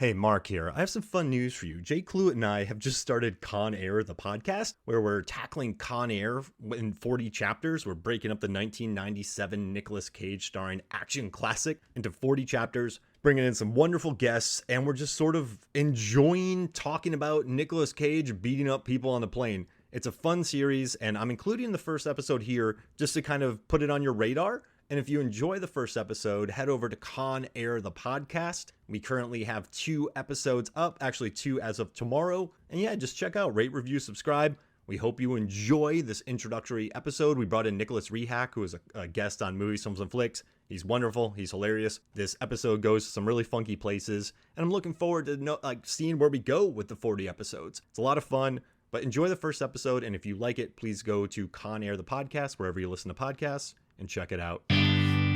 Hey, Mark here. I have some fun news for you. Jay Cluett and I have just started Con Air, the podcast, where we're tackling Con Air in 40 chapters. We're breaking up the 1997 Nicolas Cage starring action classic into 40 chapters, bringing in some wonderful guests, and we're just sort of enjoying talking about Nicolas Cage beating up people on the plane. It's a fun series, and I'm including the first episode here just to kind of put it on your radar. And if you enjoy the first episode, head over to Con Air, the podcast. We currently have 2 episodes up, actually 2 as of tomorrow. And yeah, just check out, rate, review, subscribe. We hope you enjoy this introductory episode. We brought in Nicholas Rehack, who is a guest on Movies, Films, and Flicks. He's wonderful. He's hilarious. This episode goes to some really funky places. And I'm looking forward to seeing where we go with the 40 episodes. It's a lot of fun. But enjoy the first episode. And if you like it, please go to Con Air, the podcast, wherever you listen to podcasts, and check it out. Put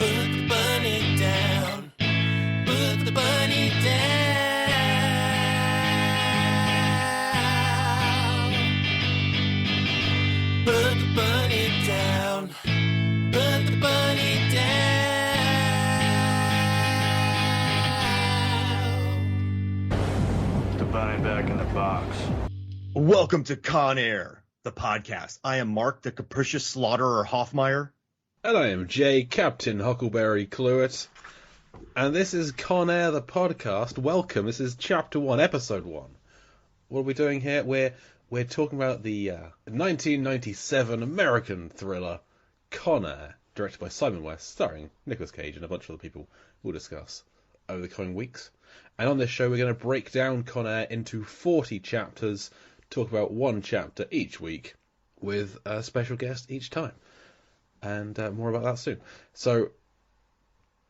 the bunny down. Put the bunny down. Put the bunny down. Put the bunny down. Put the bunny back in the box. Welcome to Con Air, the podcast. I am Mark, the capricious slaughterer Hoffmeyer. And I am Jay, Captain Huckleberry Cluett, and this is Con Air, the podcast. Welcome, this is Chapter 1, Episode 1. What are we doing here? We're talking about the 1997 American thriller, Con Air, directed by Simon West, starring Nicolas Cage and a bunch of other people we'll discuss over the coming weeks. And on this show, we're going to break down Con Air into 40 chapters, talk about one chapter each week, with a special guest each time. And more about that soon. So,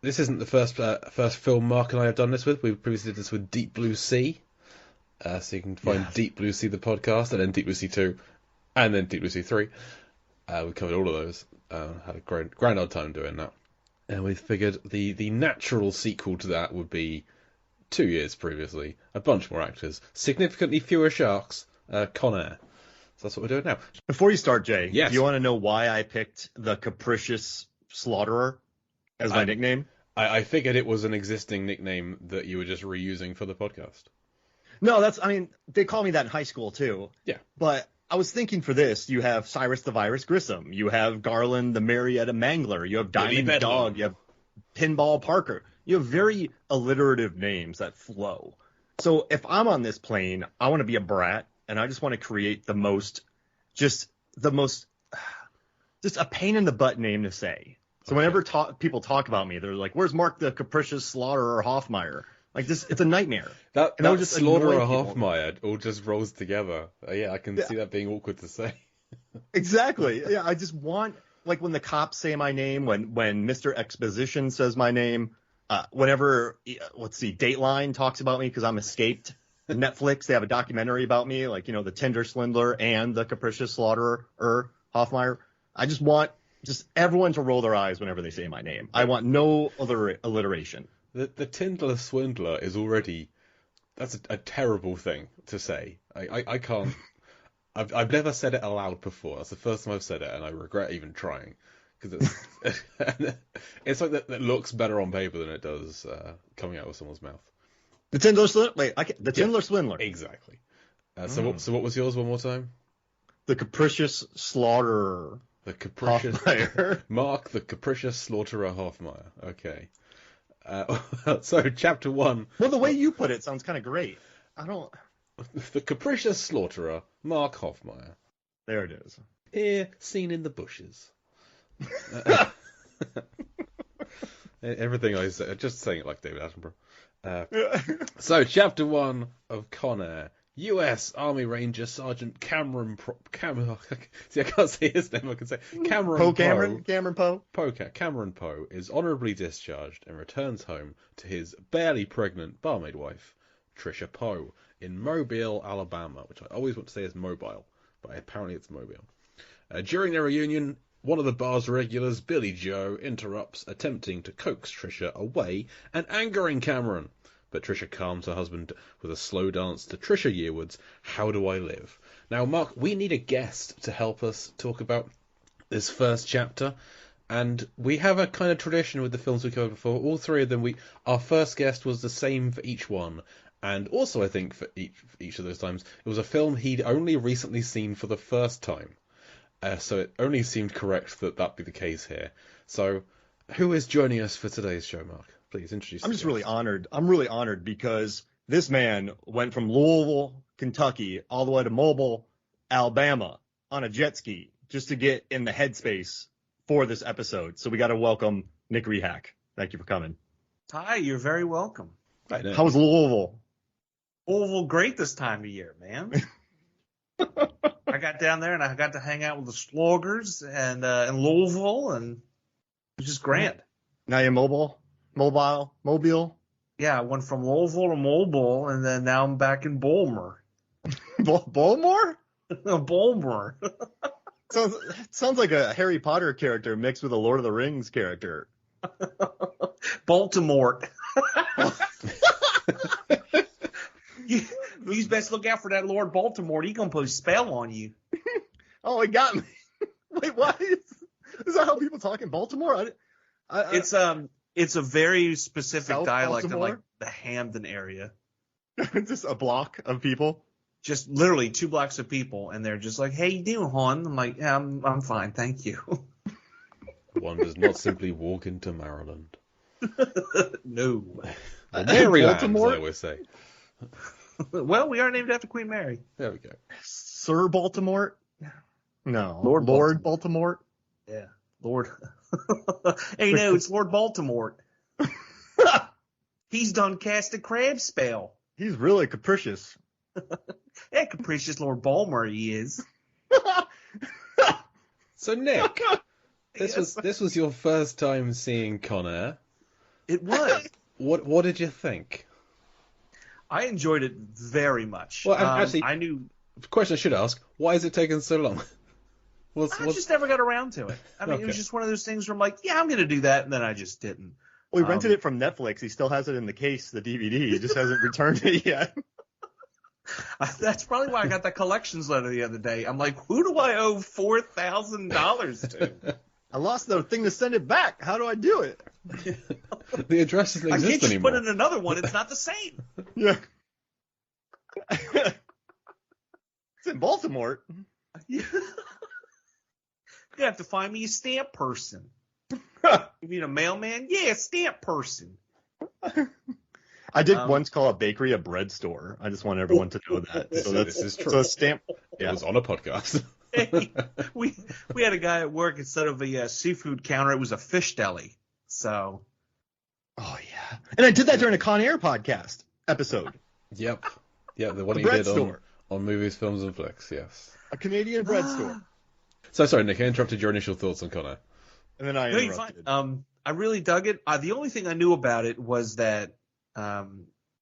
this isn't the first film Mark and I have done this with. We previously did this with Deep Blue Sea. So you can find Deep Blue Sea, the podcast, and then Deep Blue Sea 2, and then Deep Blue Sea 3. We covered all of those. Had a grand old time doing that. And we figured the natural sequel to that would be 2 years previously. A bunch more actors. Significantly fewer sharks. Con Air. So that's what we're doing now. Before you start, Jay, yes. Do you want to know why I picked the capricious slaughterer as my nickname? I figured it was an existing nickname that you were just reusing for the podcast. No, they call me that in high school too. Yeah. But I was thinking for this, you have Cyrus the Virus Grissom, you have Garland the Marietta Mangler, you have Diamond Dog, you have Pinball Parker. You have very alliterative names that flow. So if I'm on this plane, I want to be a brat. And I just want to create just a pain in the butt name to say. So whenever people talk about me, they're like, "Where's Mark the capricious slaughterer Hoffmeyer?" Like this, it's a nightmare. That slaughterer Hoffmeyer all just rolls together. Yeah, I can see that being awkward to say. Exactly. Yeah, I just want, like, when the cops say my name, when Mr. Exposition says my name, whenever Dateline talks about me because I'm escaped. Netflix, they have a documentary about me, like, the Tinder Swindler and the capricious slaughterer Hoffmeyer. I just want everyone to roll their eyes whenever they say my name. I want no other alliteration. The Tinder Swindler is already, that's a terrible thing to say. I can't. I've never said it aloud before. That's the first time I've said it, and I regret even trying because it's like that looks better on paper than it does coming out of someone's mouth. The Tinder Swindler. The Tinder Swindler. Exactly. So what was yours one more time? The capricious slaughterer. The capricious Hoffmeyer. Mark the capricious slaughterer Hoffmeyer. Okay. So chapter 1. Well, the way you put it sounds kind of great. The capricious slaughterer Mark Hoffmeyer. There it is. Here, seen in the bushes. Everything I say, just saying it like David Attenborough. So, Chapter 1 of Con Air. U.S. Army Ranger Sergeant Cameron See, I can't say his name, I can say Cameron Poe? Cameron Poe is honourably discharged and returns home to his barely pregnant barmaid wife, Trisha Poe, in Mobile, Alabama, which I always want to say is Mobile, but apparently it's Mobile. During their reunion, one of the bar's regulars, Billy Joe, interrupts, attempting to coax Trisha away and angering Cameron. But Trisha calms her husband with a slow dance to Trisha Yearwood's How Do I Live? Now, Mark, we need a guest to help us talk about this first chapter. And we have a kind of tradition with the films we covered before. All three of them, our first guest was the same for each one. And also, I think for each of those times, it was a film he'd only recently seen for the first time. So it only seemed correct that be the case here. So, who is joining us for today's show, Mark? Please introduce I'm just yourself. really honored. I'm really honored because this man went from Louisville, Kentucky, all the way to Mobile, Alabama on a jet ski just to get in the headspace for this episode. So we got to welcome Nick Rehack. Thank you for coming. Hi, you're very welcome. Right, How was Louisville? Louisville, great this time of year, man. I got down there and I got to hang out with the Sloggers and in Louisville, and it was just grand. Now you're Mobile? Yeah, I went from Louisville to Mobile, and then now I'm back in Bulmer. Baltimore? Bulmer. Sounds like a Harry Potter character mixed with a Lord of the Rings character. Baltimore. You best look out for that Lord Baltimore. He gonna put a spell on you. Oh, it got me. Wait, what? Is that how people talk in Baltimore? It's a very specific South dialect Baltimore? of like the Hamden area. Just a block of people. Just literally 2 blocks of people, and they're just like, "Hey, you doing, hon?" I'm like, "Yeah, I'm fine, thank you." One does not simply walk into Maryland. No. Or Maryland, as Baltimore? I always say. Well, we are named after Queen Mary. There we go. Sir Baltimore? No. Lord Baltimore? Yeah, Lord. Hey, no, it's Lord Baltimore. He's done cast a crab spell. He's really capricious. Yeah, capricious Lord Balmer he is. So, Nick, this was your first time seeing Con Air. It was. What did you think? I enjoyed it very much. Well, actually, I knew. The question I should ask: why is it taking so long? I just never got around to it. I mean, It was Okay. just one of those things where I'm like, yeah, I'm going to do that, and then I just didn't. We rented it from Netflix. He still has it in the case, the DVD. He just hasn't returned it yet. That's probably why I got that collections letter the other day. I'm like, who do I owe $4,000 to? I lost the thing to send it back. How do I do it? The address doesn't I exist can't just anymore. put in another one. It's not the same. Yeah. It's in Baltimore. You have to find me a stamp person. You mean a mailman? Yeah, a stamp person. I did once call a bakery a bread store. I just want everyone to know that. So This is true. So a stamp. It was on a podcast. Hey, we had a guy at work, instead of a seafood counter, it was a fish deli. So Oh yeah. And I did that during a Con Air podcast episode. Yep, the one The you bread did store. on movies, films, and flicks. Yes. A Canadian bread store. So sorry, Nick. I interrupted your initial thoughts on Con Air. And then I no, you're fine. interrupted. I really dug it. The only thing I knew about it was that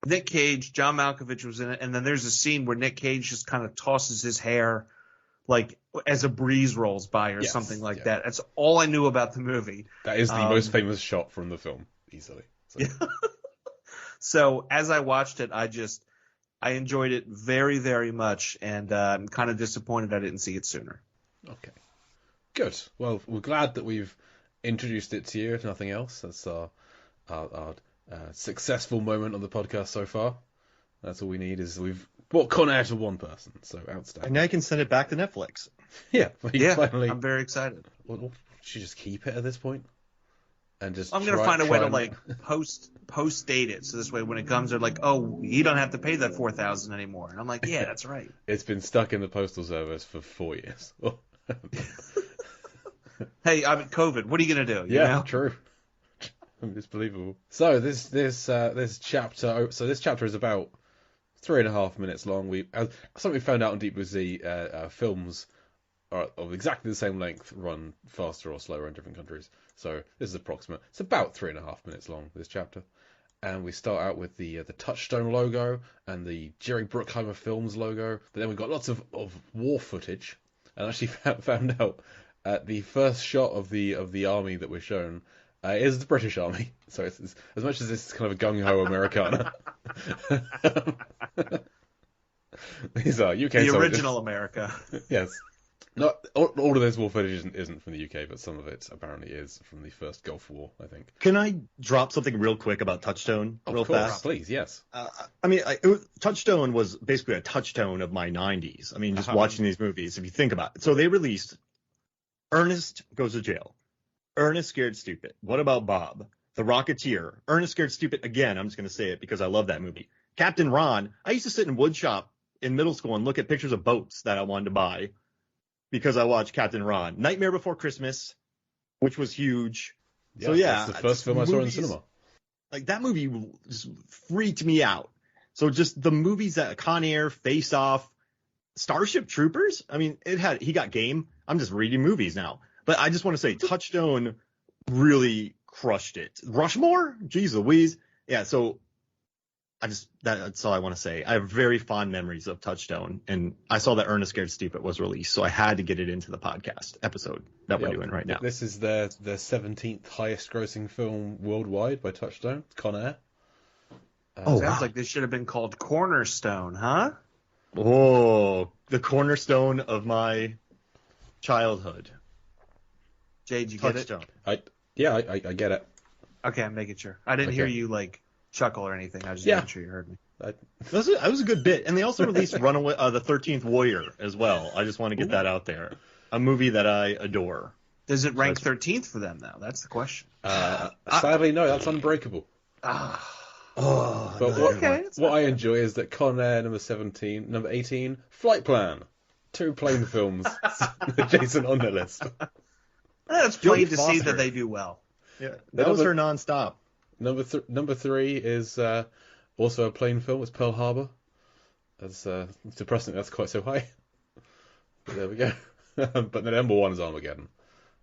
Nick Cage, John Malkovich was in it, and then there's a scene where Nick Cage just kind of tosses his hair like as a breeze rolls by or Yes, something like yeah. that. That's all I knew about the movie. That is the most famous shot from the film, easily. So. Yeah. So as I watched it, I enjoyed it very, very much, and I'm kind of disappointed I didn't see it sooner. Okay. Good. Well, we're glad that we've introduced it to you, if nothing else. That's our successful moment on the podcast so far. That's all we need, is we've brought Con Air to one person, so outstanding. And now you can send it back to Netflix. Yeah, finally. I'm very excited. Well, should you just keep it at this point? And just I'm gonna try- find a way try to and- like post date it, so this way when it comes, they're like, "Oh, you don't have to pay that $4,000 anymore." And I'm like, "Yeah, that's right." It's been stuck in the postal service for 4 years. Hey, I'm at COVID. What are you gonna do? You Yeah, know? true. It's believable. So this chapter is about 3.5 minutes long. Something we found out on Deep Blue Sea, films are of exactly the same length run faster or slower in different countries. So this is approximate. It's about 3.5 minutes long, this chapter. And we start out with the touchstone logo and the Jerry Bruckheimer Films logo. But then we've got lots of war footage. And actually found out the first shot of the army that we're shown is the British Army. So it's as much as it's kind of a gung-ho Americana. These are UK The soldiers. original America. Yes. Not all of this war footage isn't from the UK, but some of it apparently is from the first Gulf War, I think. Can I drop something real quick about Touchstone real fast? Please, yes. Touchstone was basically a touchstone of my 90s. I mean, just watching these movies, if you think about it. So they released Ernest Goes to Jail, Ernest Scared Stupid, What About Bob, The Rocketeer, Ernest Scared Stupid again, I'm just going to say it because I love that movie. Captain Ron, I used to sit in wood shop in middle school and look at pictures of boats that I wanted to buy because I watched Captain Ron. Nightmare Before Christmas, which was huge. Yeah, So yeah, that's the first film I saw in cinema. Like that movie just freaked me out. So just the movies that Con Air, Face Off, Starship Troopers. I mean, he got game. I'm just reading movies now, but I just want to say Touchstone really crushed it. Rushmore, jeez Louise. Yeah. So that's all I want to say. I have very fond memories of Touchstone, and I saw that Ernest Scared Stupid was released, so I had to get it into the podcast episode that we're doing right now. This is their 17th highest grossing film worldwide by Touchstone, Con Air. Sounds like this should have been called Cornerstone, huh? Oh, the cornerstone of my childhood. Jay, did you Touchstone. get it? I get it. Okay, I'm making sure. I didn't hear you chuckle or anything. I was just making sure you heard me. That was a good bit. And they also released Runaway, the 13th Warrior as well. I just want to get that out there. A movie that I adore. Does it rank 13th for them now? That's the question. Sadly, no, that's Unbreakable. But what I enjoy is that Con Air number 18, Flight Plan. 2 plane films. Jason on the list. It's plain to see that they do well. Yeah, that was her nonstop. Number 3 is also a plane film. It's Pearl Harbor. That's depressing. That's quite so high. But there we go. But the number 1 is Armageddon,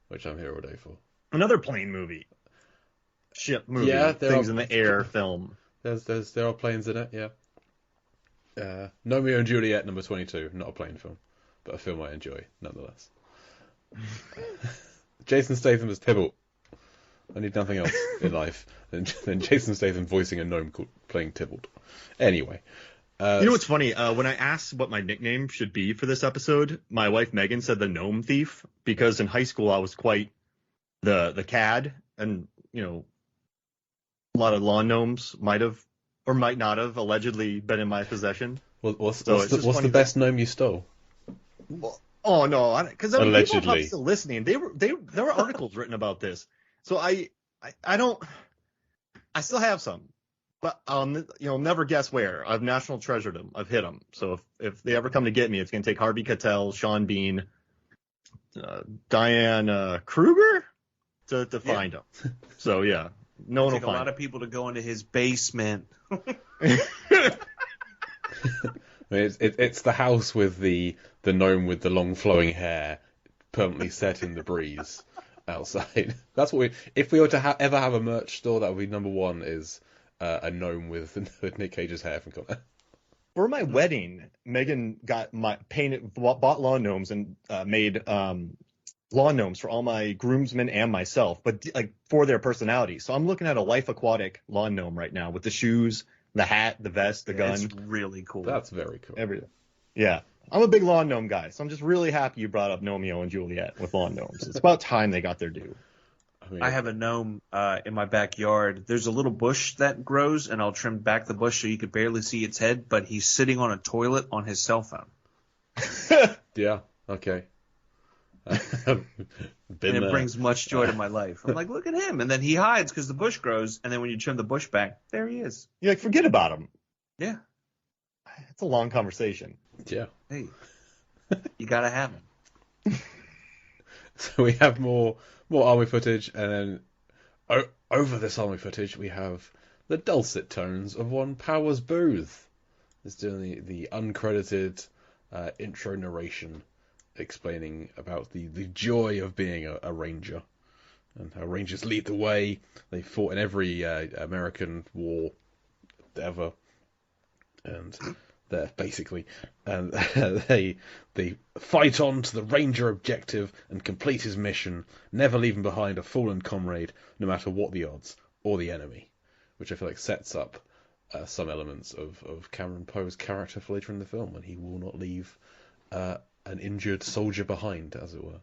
which I'm here all day for. Another plane movie. Ship movie. Yeah, things in the air film. There are planes in it. Yeah. Romeo and Juliet, number 22. Not a plane film, but a film I enjoy nonetheless. Jason Statham as Tybalt. I need nothing else in life than Jason Statham voicing a gnome playing Tybalt. Anyway. You know what's funny? When I asked what my nickname should be for this episode, my wife Megan said the gnome thief, because in high school I was quite the cad, and a lot of lawn gnomes might have or might not have allegedly been in my possession. What's the best gnome you stole? Oh no, because people are Allegedly. probably still listening. There were articles written about this, so I still have some, but never guess where. I've national treasured them. I've hit them. So if they ever come to get me, it's gonna take Harvey Keitel, Sean Bean, Diane Kruger to find them. So yeah, no one will take find a lot of people to go into his basement. It's the house with the gnome with the long flowing hair permanently set in the breeze outside. That's what if we were to ever have a merch store, that would be number 1 is a gnome with Nick Cage's hair from Connor. For my wedding, Megan bought lawn gnomes and made lawn gnomes for all my groomsmen and myself, but for their personality. So I'm looking at a Life Aquatic lawn gnome right now with the shoes, the hat, the vest, the gun. It's really cool. That's very cool. Everything. Yeah. I'm a big lawn gnome guy, so I'm just really happy you brought up Romeo and Juliet with lawn gnomes. It's about time they got their due. I have a gnome in my backyard. There's a little bush that grows, and I'll trim back the bush so you could barely see its head, but he's sitting on a toilet on his cell phone. Yeah, okay. And it brings much joy to my life. I'm like, look at him. And then he hides because the bush grows, and then when you trim the bush back, there he is. You're like, forget about him. Yeah. It's a long conversation. Yeah. Hey, you got to have him. So we have more army footage, and then over this army footage we have the dulcet tones of one Powers Booth. He's doing the uncredited intro narration, explaining about the joy of being a ranger, and how rangers lead the way. They fought in every American war ever, and they're basically, and they fight on to the ranger objective and complete his mission, never leaving behind a fallen comrade, no matter what the odds or the enemy, which I feel like sets up some elements of Cameron Poe's character for later in the film, when he will not leave an injured soldier behind, as it were.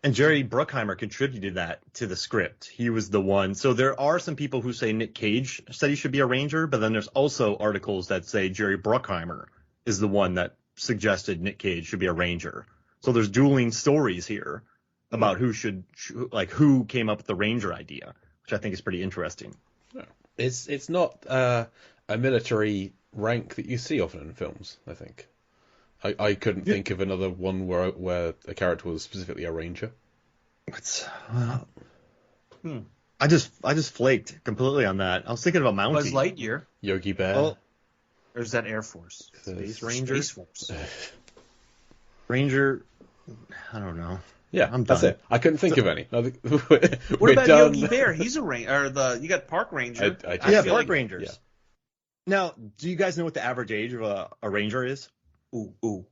And Jerry Bruckheimer contributed that to the script. He was the one. So there are some people who say Nick Cage said he should be a ranger, but then there's also articles that say Jerry Bruckheimer is the one that suggested Nick Cage should be a ranger. So there's dueling stories here about who came up with the ranger idea, which I think is pretty interesting. It's not a military rank that you see often in films, I think. I couldn't think of another one where a character was specifically a ranger. I just flaked completely on that. I was thinking of a Mountie. Buzz Lightyear. Yogi Bear. Oh, Or is that Air Force? Space Ranger? Space Force. Ranger. I don't know. Yeah, I'm that's done. it. I couldn't think of any. What about Yogi Bear? He's a ranger. Or you got Park Ranger. Yeah, feel Park like- Rangers. yeah. Now, do you guys know what the average age of a ranger is? Ooh.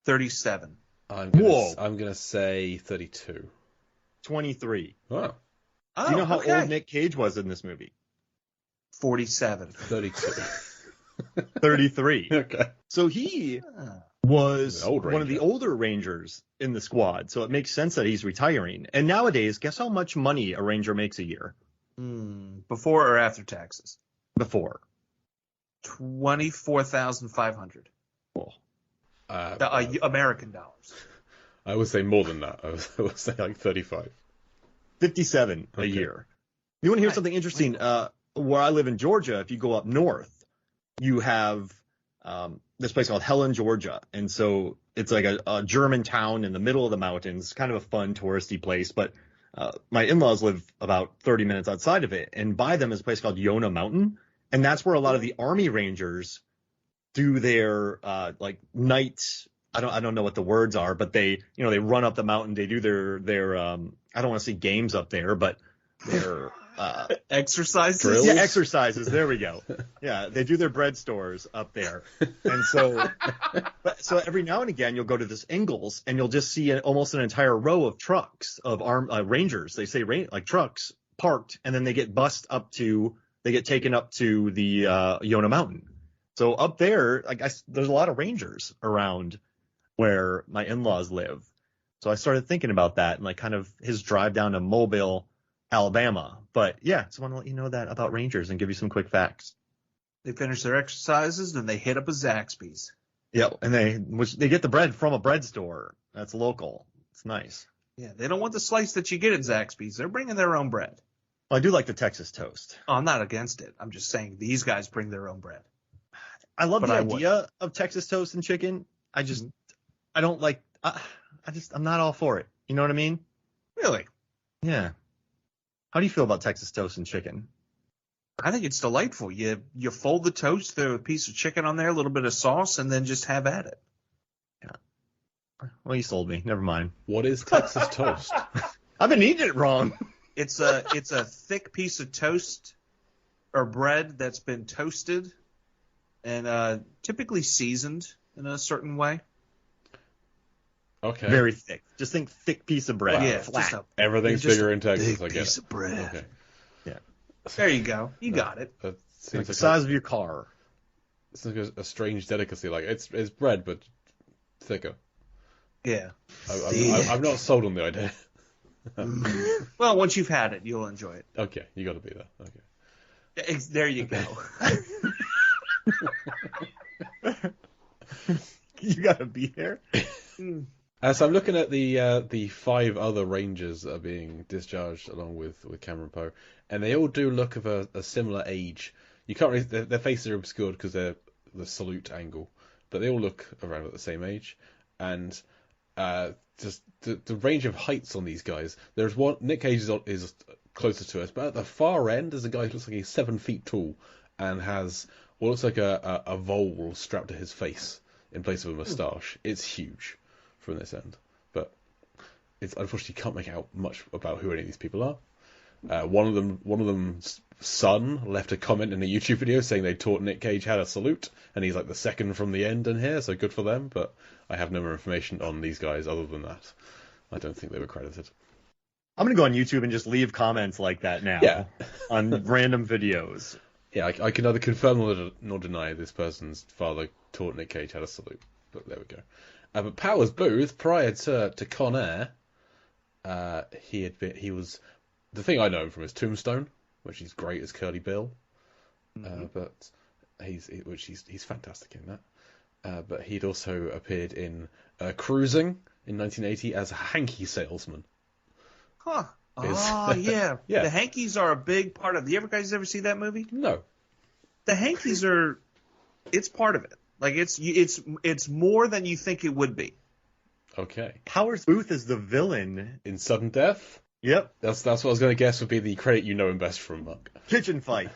37. I'm Whoa. gonna say 32. 23. Oh, Oh, Do you know how okay. old Nick Cage was in this movie? 47. 32. 33. Okay. So he Ah. was An old one of the ranger. older rangers in the squad, so it makes sense that he's retiring. And nowadays, guess how much money a ranger makes a year? Before or after taxes? Before. 24,500 American dollars. I would say more than that. I would say like 35. 57 a Okay. year. You want to hear something interesting? Where I live in Georgia, if you go up north, you have this place called Helen, Georgia. And so it's like a German town in the middle of the mountains, kind of a fun touristy place. But my in-laws live about 30 minutes outside of it. And by them is a place called Yona Mountain. And that's where a lot of the Army Rangers do their like night. I don't know what the words are, but they run up the mountain. They do their I don't want to say games up there, but their Exercises? Drills? yeah, exercises. There we go. Yeah, they do their bread stores up there, and so every now and again you'll go to this Ingalls and you'll just see almost an entire row of trucks of Rangers. They say like trucks parked, and then they get taken up to the Yona Mountain. So up there, there's a lot of Rangers around where my in-laws live. So I started thinking about that and like kind of his drive down to Mobile, Alabama. But yeah, just want to let you know that about Rangers and give you some quick facts. They finish their exercises, then they hit up a Zaxby's. Yeah, and they get the bread from a bread store that's local. It's nice. Yeah, they don't want the slice that you get at Zaxby's. They're bringing their own bread. Well, I do like the Texas toast. Oh, I'm not against it. I'm just saying these guys bring their own bread. I love But the I idea of Texas toast and chicken. I don't like. I'm not all for it. You know what I mean? Really? Yeah. How do you feel about Texas toast and chicken? I think it's delightful. You fold the toast, throw a piece of chicken on there, a little bit of sauce, and then just have at it. Well, you sold me. Never mind. What is Texas toast? I've been eating it wrong. It's a thick piece of toast or bread that's been toasted and typically seasoned in a certain way. Okay. Very thick. Just think thick piece of bread. Yeah, Flat. just a Everything's just bigger a in Texas. big I get piece it. of bread. Okay. There you go. You got it. That Like seems the like size of your car. it's like a strange delicacy. Like it's bread, but thicker. Yeah. I'm not sold on the idea. Well, once you've had it, you'll enjoy it. Okay, you got to be there. Okay. There you go. You gotta be there. So I'm looking at the 5 other Rangers that are being discharged along with Cameron Poe, and they all do look of a similar age. You can't really, their faces are obscured because they're the salute angle, but they all look around at the same age. And just the range of heights on these guys. There's one. Nick Cage is closer to us, but at the far end there's a guy who looks like he's 7 feet tall and has what looks like a vole strapped to his face in place of a moustache. It's huge from this end, but it's unfortunately you can't make out much about who any of these people are. One of them's son left a comment in a YouTube video saying they taught Nick Cage how to salute, and he's like the second from the end in here, so good for them. But I have no more information on these guys other than that. I don't think they were credited. I'm gonna go on YouTube and just leave comments like that now. Yeah. On random videos. Yeah, I can neither confirm nor deny this person's father taught Nick Cage how to salute. but there we go. But Powers Booth, prior to Con Air, he was the thing I know him from is Tombstone, which he's great as Curly Bill, but he's fantastic in that. But he'd also appeared in Cruising in 1980 as a hanky salesman. Huh. Yeah. Yeah. The hankies are a big part of. You guys ever see that movie? No. The hankies are. It's part of it. Like it's more than you think it would be. Okay. Powers Booth is the villain. In Sudden Death? Yep. That's what I was going to guess would be the credit you know him best from, Mark. Kitchen fight.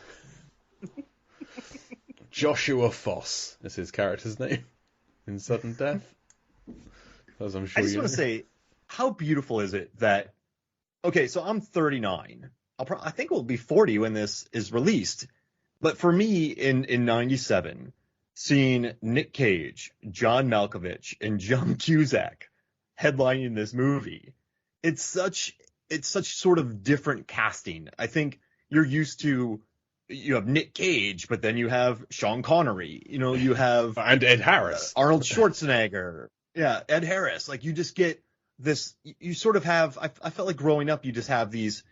Joshua Foss is his character's name in Sudden Death. As I'm sure I just you want to know. say, how beautiful is it that? Okay, so I'm 39. I think we'll be 40 when this is released. But for me, in '97, seeing Nick Cage, John Malkovich, and John Cusack headlining this movie, it's such sort of different casting. I think you're used to. You have Nick Cage, but then you have Sean Connery. You have And Ed Harris. Arnold Schwarzenegger. Yeah, Ed Harris. Like, you just get this. You sort of have. I felt like growing up, you just have these.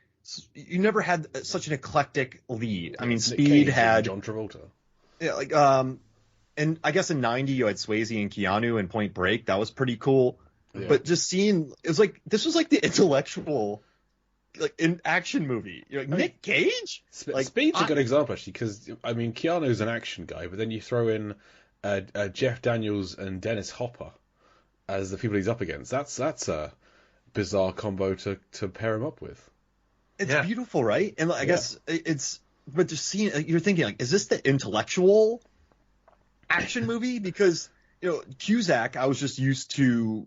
You never had such an eclectic lead. I mean, Nick Speed Cage had and John Travolta. Yeah, like and I guess in '90 you had Swayze and Keanu in Point Break. That was pretty cool. Yeah. But just seeing, it was like this was like the intellectual, like, in action movie. You're like, Nick Cage. Like, Speed's a good example, actually, because I mean Keanu's an action guy, but then you throw in Jeff Daniels and Dennis Hopper as the people he's up against. That's a bizarre combo to pair him up with. It's Yeah. beautiful, right? And I guess it's, but just seeing, you're thinking, like, is this the intellectual action movie? Because, Cusack, I was just used to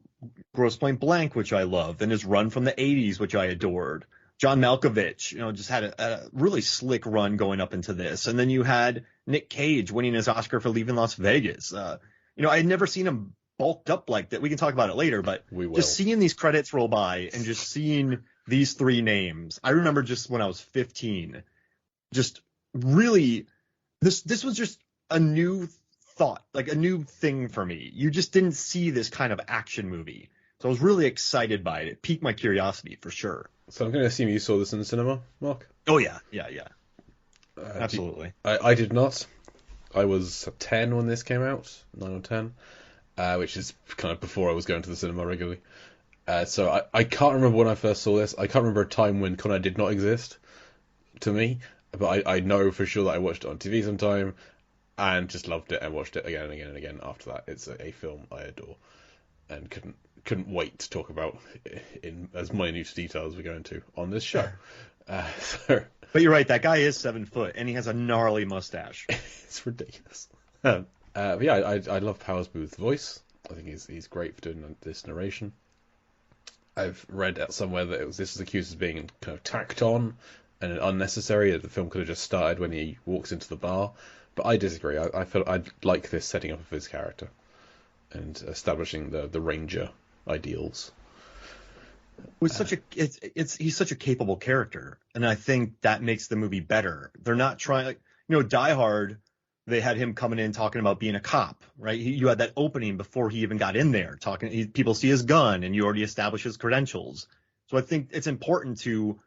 Grosse Pointe Blank, which I loved, and his run from the 80s, which I adored. John Malkovich, just had a really slick run going up into this. And then you had Nick Cage winning his Oscar for Leaving Las Vegas. I had never seen him bulked up like that. We can talk about it later, but We will. just seeing these credits roll by and just seeing these three names. I remember just when I was 15, just really, this was just a new thought, like a new thing for me. You just didn't see this kind of action movie. So I was really excited by it. It piqued my curiosity for sure. So I'm going to assume you saw this in the cinema, Mark? Oh, yeah. Absolutely. I did not. I was 10 when this came out, 9 or 10, which is kind of before I was going to the cinema regularly. So I can't remember when I first saw this. I can't remember a time when Con Air did not exist to me, but I know for sure that I watched it on TV sometime and just loved it and watched it again and again and again after that. It's a film I adore and couldn't wait to talk about in as minute detail as we go into on this show. So But you're right. That guy is 7 foot, and he has a gnarly mustache. it's ridiculous. But yeah, I love Powers Booth's voice. I think he's great for doing this narration. I've read somewhere that this is accused as being kind of tacked on and unnecessary, that the film could have just started when he walks into the bar. But I disagree. I feel I'd like this setting up of his character and establishing the Ranger ideals. He's such a capable character, and I think that makes the movie better. They're not trying, like, Die Hard. They had him coming in talking about being a cop, right? You had that opening before he even got in there talking. People see his gun, and you already establish his credentials. So I think it's important to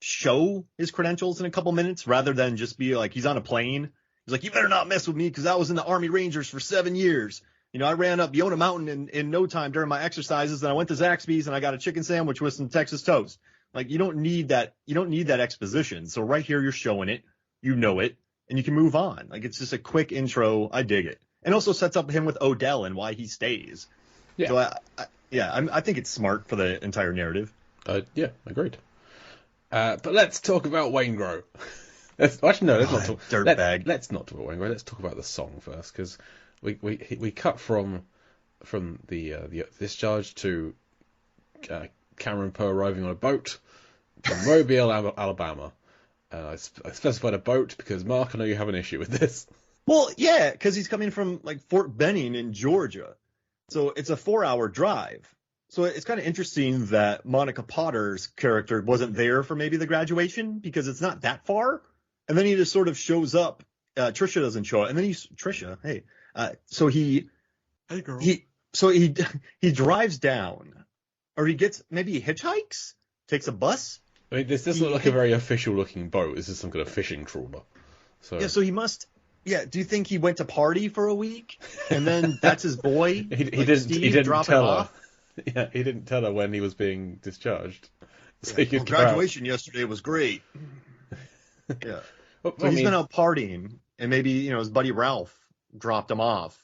show his credentials in a couple minutes rather than just be like, he's on a plane. He's like, you better not mess with me because I was in the Army Rangers for 7 years. I ran up Yona Mountain in no time during my exercises, and I went to Zaxby's and I got a chicken sandwich with some Texas toast. Like, you don't need that. You don't need that exposition. So right here, you're showing it, and you can move on. Like, it's just a quick intro. I dig it. And also sets up him with Odell and why he stays. Yeah. So I think it's smart for the entire narrative. Yeah, agreed. But let's talk about Waingro. Let's not talk. Dirtbag. Let's not talk about Waingro. Let's talk about the song first, because we cut from the discharge to Cameron Poe arriving on a boat to Mobile, Alabama. I specified a boat because, Mark, I know you have an issue with this. Well, yeah, because he's coming from, like, Fort Benning in Georgia. So it's a 4-hour drive. So it's kind of interesting that Monica Potter's character wasn't there for maybe the graduation, because it's not that far. And then he just sort of shows up. Trisha doesn't show up. And then Trisha, hey. So he, Hey, girl. So he drives down, or he hitchhikes, takes a bus. I mean, this doesn't look like a very official-looking boat. This is some kind of fishing trawler. So Yeah, so he must. Yeah, do you think he went to party for a week, and then that's his boy? he Like didn't. Steve, He didn't drop tell him her. off? Yeah, he didn't tell her when he was being discharged. So Yeah, he could well, go out. graduation yesterday was great. Yeah, Well, so I he's mean, been out partying, and maybe his buddy Ralph dropped him off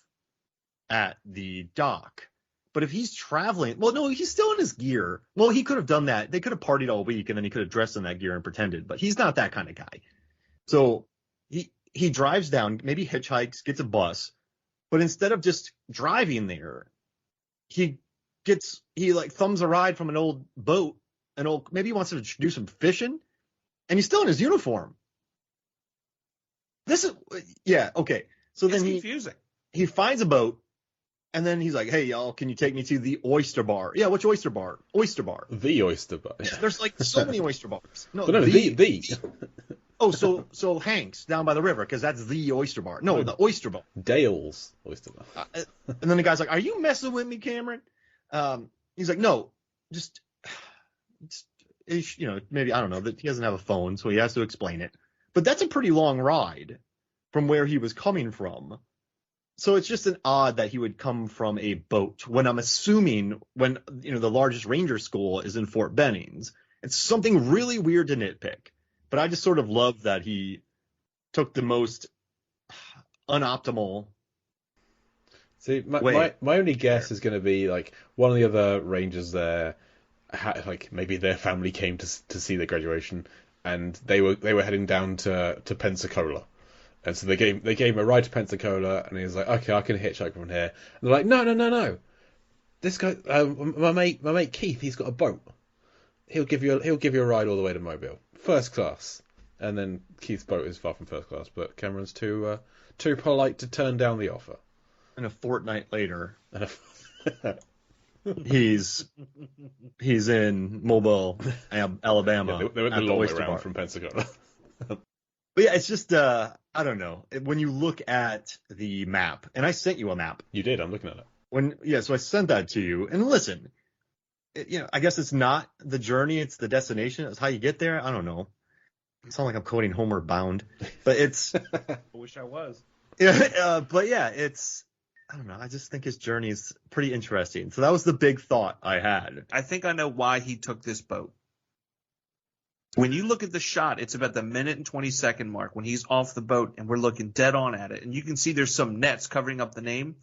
at the dock. But if he's traveling, well, no, he's still in his gear. Well, he could have done that. They could have partied all week, and then he could have dressed in that gear and pretended. But he's not that kind of guy. So he drives down, maybe hitchhikes, gets a bus, but instead of just driving there, he thumbs a ride from an old boat, maybe he wants to do some fishing, and he's still in his uniform. Okay. So It's then confusing. he finds a boat, and then he's like, "Hey, y'all, can you take me to the oyster bar?" Yeah, which oyster bar? Oyster bar. the oyster bar. There's like so many oyster bars. No, But no, the. Oh, so Hank's down by the river, because that's the oyster bar. No, the oyster bar. Dale's oyster bar. And then the guy's like, "Are you messing with me, Cameron?" He's like, "No, just maybe, I don't know, that he doesn't have a phone, so he has to explain it. But that's a pretty long ride from where he was coming from. So it's just an odd that he would come from a boat when I'm assuming the largest ranger school is in Fort Bennings. It's something really weird to nitpick. But I just sort of love that he took the most unoptimal. See, my Wait. only guess is going to be like one of the other rangers there, maybe their family came to see their graduation, and they were heading down to Pensacola, and so they gave him a ride to Pensacola, and he was like, "Okay, I can hitchhike from here." And they're like, "No. This guy, my mate Keith, he's got a boat. He'll give you a ride all the way to Mobile, first class." And then Keith's boat is far from first class, but Cameron's too polite to turn down the offer. And a fortnight later, he's in Mobile, Alabama. Yeah, they went the at long way oyster around bar. from Pensacola. But yeah, it's just I don't know. When you look at the map, and I sent you a map. You did. I'm looking at it. So I sent that to you. And listen, I guess it's not the journey, it's the destination. It's how you get there. I don't know. It sounds like I'm quoting Homeward Bound, but it's. I wish I was. But yeah, it's. I don't know. I just think his journey is pretty interesting. So that was the big thought I had. I think I know why he took this boat. When you look at the shot, it's about the minute and 20-second mark when he's off the boat and we're looking dead on at it. And you can see there's some nets covering up the name.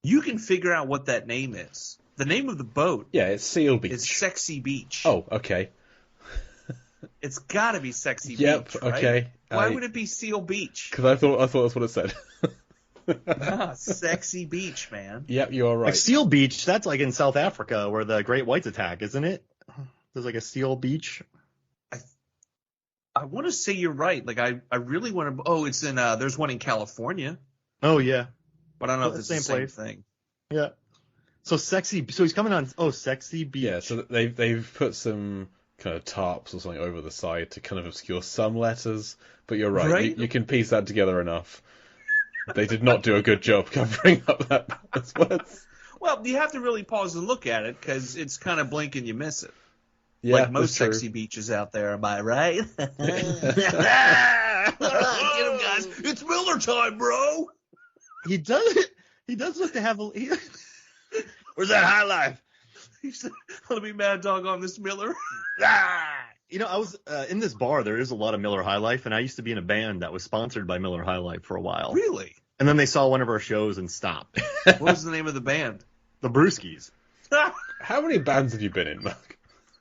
You can figure out what that name is. The name of the boat Yeah, it's Seal Beach. is Sexy Beach. Oh, okay. It's got to be Sexy Yep, Beach, right? okay. Why would it be Seal Beach? Because I thought that's what it said. Sexy Beach, man. Yep, you are right. Like Seal Beach, that's like in South Africa where the great whites attack, isn't it? There's like a Seal Beach. I want to say you're right. Like I really want to. Oh, it's in. There's one in California, Oh yeah, but I don't know Oh, if it's the same place. thing. yeah. So he's coming on. Oh, Sexy Beach. Yeah, so they've put some kind of tarps or something over the side to kind of obscure some letters. But you're right. Right? You can piece that together enough. They did not do a good job covering up those words. Well, you have to really pause and look at it because it's kind of blink and you miss it. Yeah, Like most that's true. sexy beaches out there, am I right? Get him, guys! It's Miller time, bro. He does. He does look to have a. Where's that high life? He's gonna be mad dog on this Miller. I was in this bar. There is a lot of Miller High Life, and I used to be in a band that was sponsored by Miller High Life for a while. Really? And then they saw one of our shows and stopped. What was the name of the band? The Brewskis. How many bands have you been in, Mark?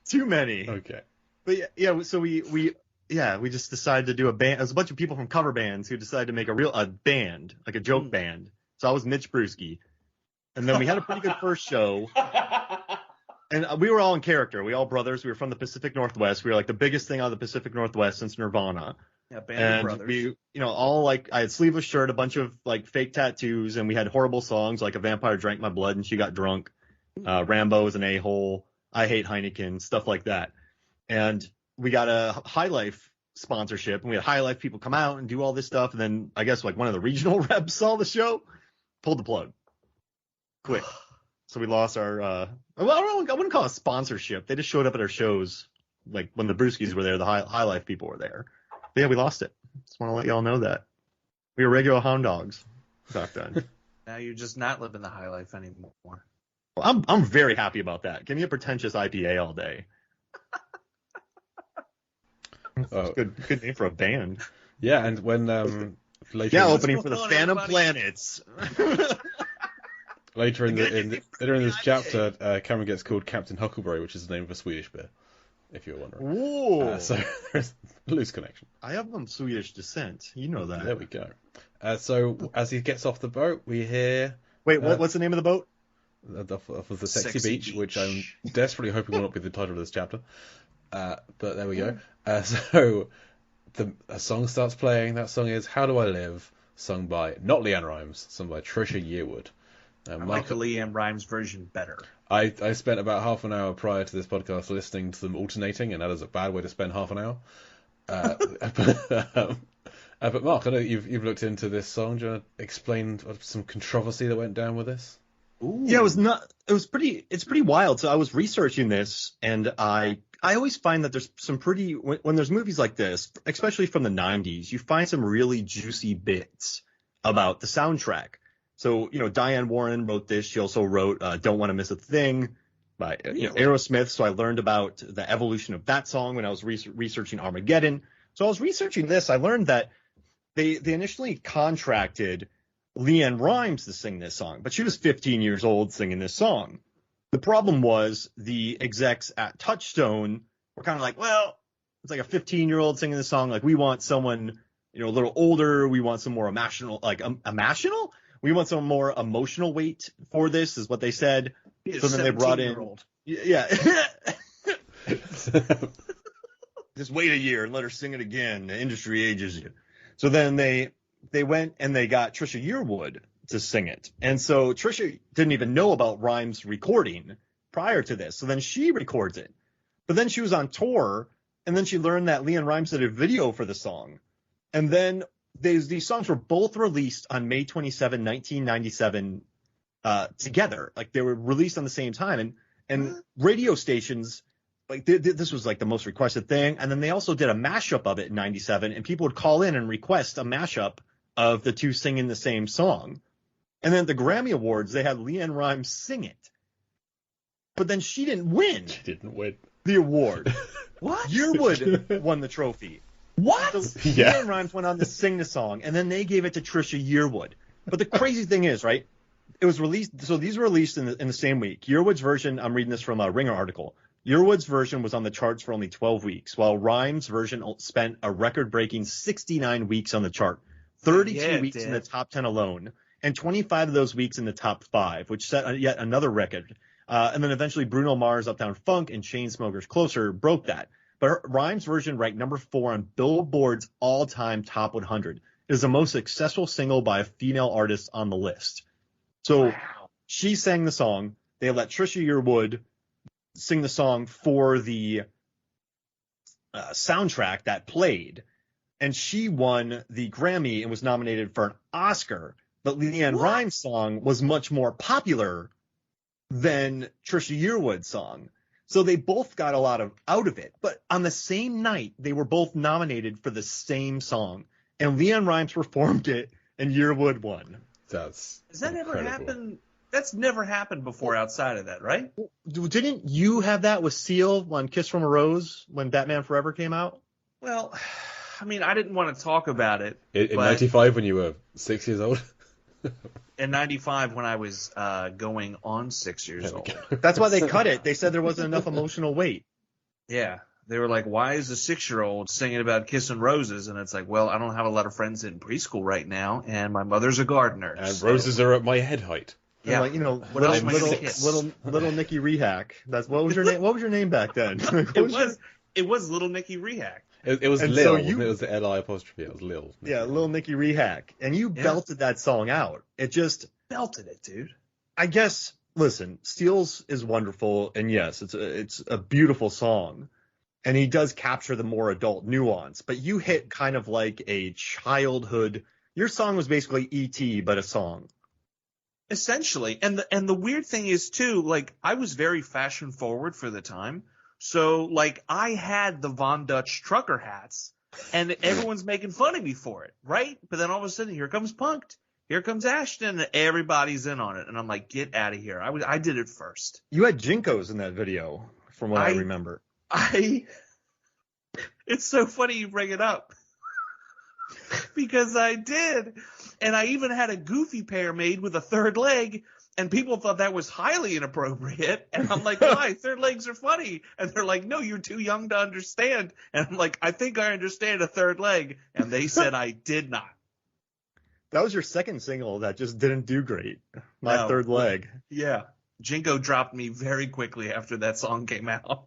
Too many. Okay. But yeah, so we just decided to do a band. It was a bunch of people from cover bands who decided to make a band, like a joke band. So I was Mitch Brewski. And then we had a pretty good first show. And we were all in character. We all brothers. We were from the Pacific Northwest. We were like the biggest thing out of the Pacific Northwest since Nirvana. Yeah, Band And of Brothers. we, all like, I had sleeveless shirt, a bunch of like fake tattoos, and we had horrible songs like A Vampire Drank My Blood and She Got Drunk. Rambo is an a-hole. I Hate Heineken, stuff like that. And we got a High Life sponsorship, and we had High Life people come out and do all this stuff. And then I guess like one of the regional reps saw the show, pulled the plug. Quick. So we lost our, I wouldn't call it sponsorship. They just showed up at our shows, like when the Brewskis were there, the High Life people were there. But yeah, we lost it. Just want to let y'all know that. We were regular hound dogs back then. Now you're just not living the high life anymore. Well, I'm very happy about that. Give me a pretentious IPA all day. Good name for a band. Yeah, and when later Yeah, in opening for the Phantom Planets. later in this chapter, Cameron gets called Captain Huckleberry, which is the name of a Swedish beer, if you're wondering. Ooh. So there's a loose connection. I have some Swedish descent. You know that. There we go. So as he gets off the boat, we hear... Wait, what's the name of the boat? Off of the Sexy Beach, which I'm desperately hoping will not be the title of this chapter. But there we go. So a song starts playing. That song is How Do I Live, sung by, not Leanne Rimes, sung by Trisha Yearwood. I like the Leanne Rimes version better. I spent about half an hour prior to this podcast listening to them alternating, and that is a bad way to spend half an hour. But Mark, I know you've looked into this song. Do you want to explain some controversy that went down with this? Ooh. Yeah, it's pretty wild. So I was researching this, and I always find that there's some when there's movies like this, especially from the 90s, you find some really juicy bits about the soundtrack. So, Diane Warren wrote this. She also wrote Don't Want to Miss a Thing by Aerosmith. So I learned about the evolution of that song when I was researching Armageddon. So I was researching this. I learned that they initially contracted Leanne Rimes to sing this song, but she was 15 years old singing this song. The problem was the execs at Touchstone were kind of like, well, it's like a 15-year-old singing this song. Like, we want someone, a little older. We want some more emotional, we want some more emotional weight for this, is what they said. So then they brought in, yeah. Just wait a year and let her sing it again. The industry ages you. So then they went and they got Trisha Yearwood to sing it. And so Trisha didn't even know about Rimes recording prior to this. So then she records it. But then she was on tour, and then she learned that Leanne Rimes did a video for the song. And then these songs were both released on May 27, 1997 together. Like, they were released on the same time. And radio stations, this was like the most requested thing. And then they also did a mashup of it in 97, and people would call in and request a mashup of the two singing the same song. And then at the Grammy Awards, they had Leanne Rimes sing it. But then she didn't win. She didn't win the award. What? Yearwood won the trophy. What? So Leanne Rimes went on to sing the song, and then they gave it to Trisha Yearwood. But the crazy thing is, right, it was released, so these were released in the same week. Yearwood's version, I'm reading this from a Ringer article, Yearwood's version was on the charts for only 12 weeks, while Rimes' version spent a record-breaking 69 weeks on the chart, 32 weeks in the top 10 alone, and 25 of those weeks in the top 5, which set yet another record. And then eventually Bruno Mars' Uptown Funk and Chainsmokers' Closer broke that. But Rimes' version ranked number 4 on Billboard's all-time top 100. It is the most successful single by a female artist on the list. So she sang the song. They let Trisha Yearwood sing the song for the soundtrack that played, and she won the Grammy and was nominated for an Oscar. But Leanne Rimes' song was much more popular than Trisha Yearwood's song, so they both got a lot out of it. But on the same night, they were both nominated for the same song, and Leanne Rimes performed it, and Yearwood won. Has that ever happened? That's never happened before outside of that, right? Didn't you have that with Seal on Kiss from a Rose when Batman Forever came out? Well, I mean, I didn't want to talk about it. In 95 when you were 6 years old? In 95 when I was going on 6 years old. That's why they cut it. They said there wasn't enough emotional weight. Yeah. They were like, why is a 6-year-old singing about kissing roses? And it's like, well, I don't have a lot of friends in preschool right now, and my mother's a gardener. And roses are at my head height. Yeah, like, what else am I gonna kiss? Little Nicky Rehack. What was your name? What was your name back then? It was Little Nicky Rehack. It was Lil. So it was the L-I apostrophe. It was Lil. Yeah, Little Nicky Rehack. And you belted that song out. It just belted it, dude. I guess. Listen, Steele's is wonderful, and yes, it's a beautiful song, and he does capture the more adult nuance. But you hit kind of like a childhood. Your song was basically E.T. but a song. Essentially. And the weird thing is too, like, I was very fashion forward for the time. So like I had the Von Dutch trucker hats and everyone's making fun of me for it, right? But then all of a sudden here comes Punked. Here comes Ashton and everybody's in on it. And I'm like, get out of here. I did it first. You had Jinkos in that video, from what I remember. It's so funny you bring it up. Because I did. And I even had a goofy pair made with a third leg, and people thought that was highly inappropriate. And I'm like, why? Third legs are funny. And they're like, no, you're too young to understand. And I'm like, I think I understand a third leg. And they said I did not. That was your second single that just didn't do great. My Third Leg. Yeah. Jinko dropped me very quickly after that song came out.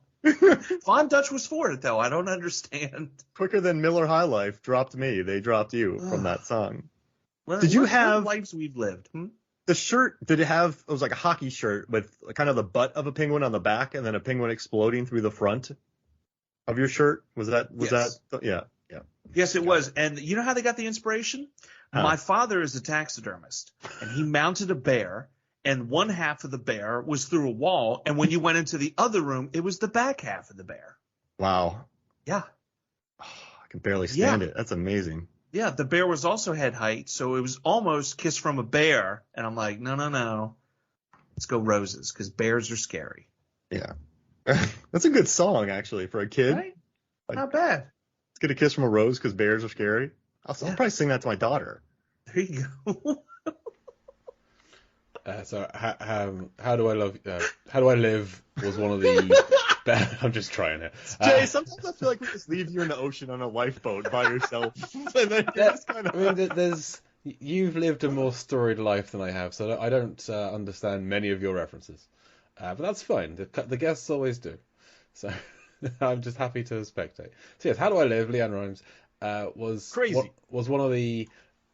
Von Dutch was for it, though. I don't understand. Quicker than Miller High Life dropped me. They dropped you from that song. Well, Did you what have lives we've lived? the shirt? Did it was like a hockey shirt with kind of the butt of a penguin on the back and then a penguin exploding through the front of your shirt? Yes. Yeah. Yes, it was. And you know how they got the inspiration? My father is a taxidermist, and he mounted a bear, and one half of the bear was through a wall, and when you went into the other room, it was the back half of the bear. Wow. Yeah. Oh, I can barely stand it. That's amazing. Yeah, the bear was also head height, so it was almost Kiss from a Bear, and I'm like, no. Let's go Roses, because bears are scary. Yeah. That's a good song, actually, for a kid. Right? Not bad. Let's get a kiss from a rose because bears are scary. I'll probably sing that to my daughter. There you go. So how do I live was one of the. I'm just trying it. Jay, sometimes I feel like we just leave you in the ocean on a lifeboat by yourself. And then you're just kind of... I mean, you've lived a more storied life than I have, so I don't understand many of your references. But that's fine. The guests always do. So I'm just happy to spectate. So yes, How Do I Live, Leanne Rimes, was crazy. Was one of the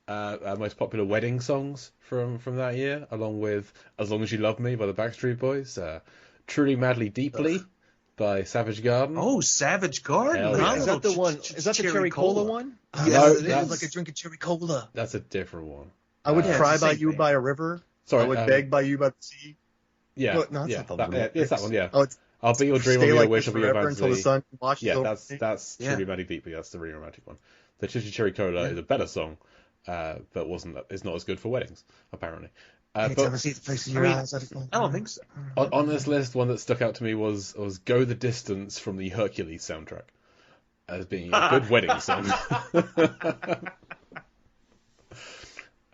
most popular wedding songs from that year, along with As Long As You Love Me by the Backstreet Boys, Truly Madly Deeply by Savage Garden. Oh, Savage Garden. Hell yeah. Is that the one? Is that the Cherry Cola one? Yes, it is. Like a drink of Cherry Cola. That's a different one. I would cry it's the by same you thing. by a river. Oh, I would beg by you by the sea. Yeah, Well, no, that's not the one. it's that one. Yeah. Oh, it's I'll be your dream, stay I'll be your like wish, this I'll be your forever until the fantasy. sun washes Yeah, over me. that's Yeah. Truly Madly Deeply. That's the really romantic one. The Chitty Cherry Cola is a better song, but is not as good for weddings, apparently. But see the place in I mean, I don't think so. on this list, one that stuck out to me was Go the Distance from the Hercules soundtrack as being a good wedding song.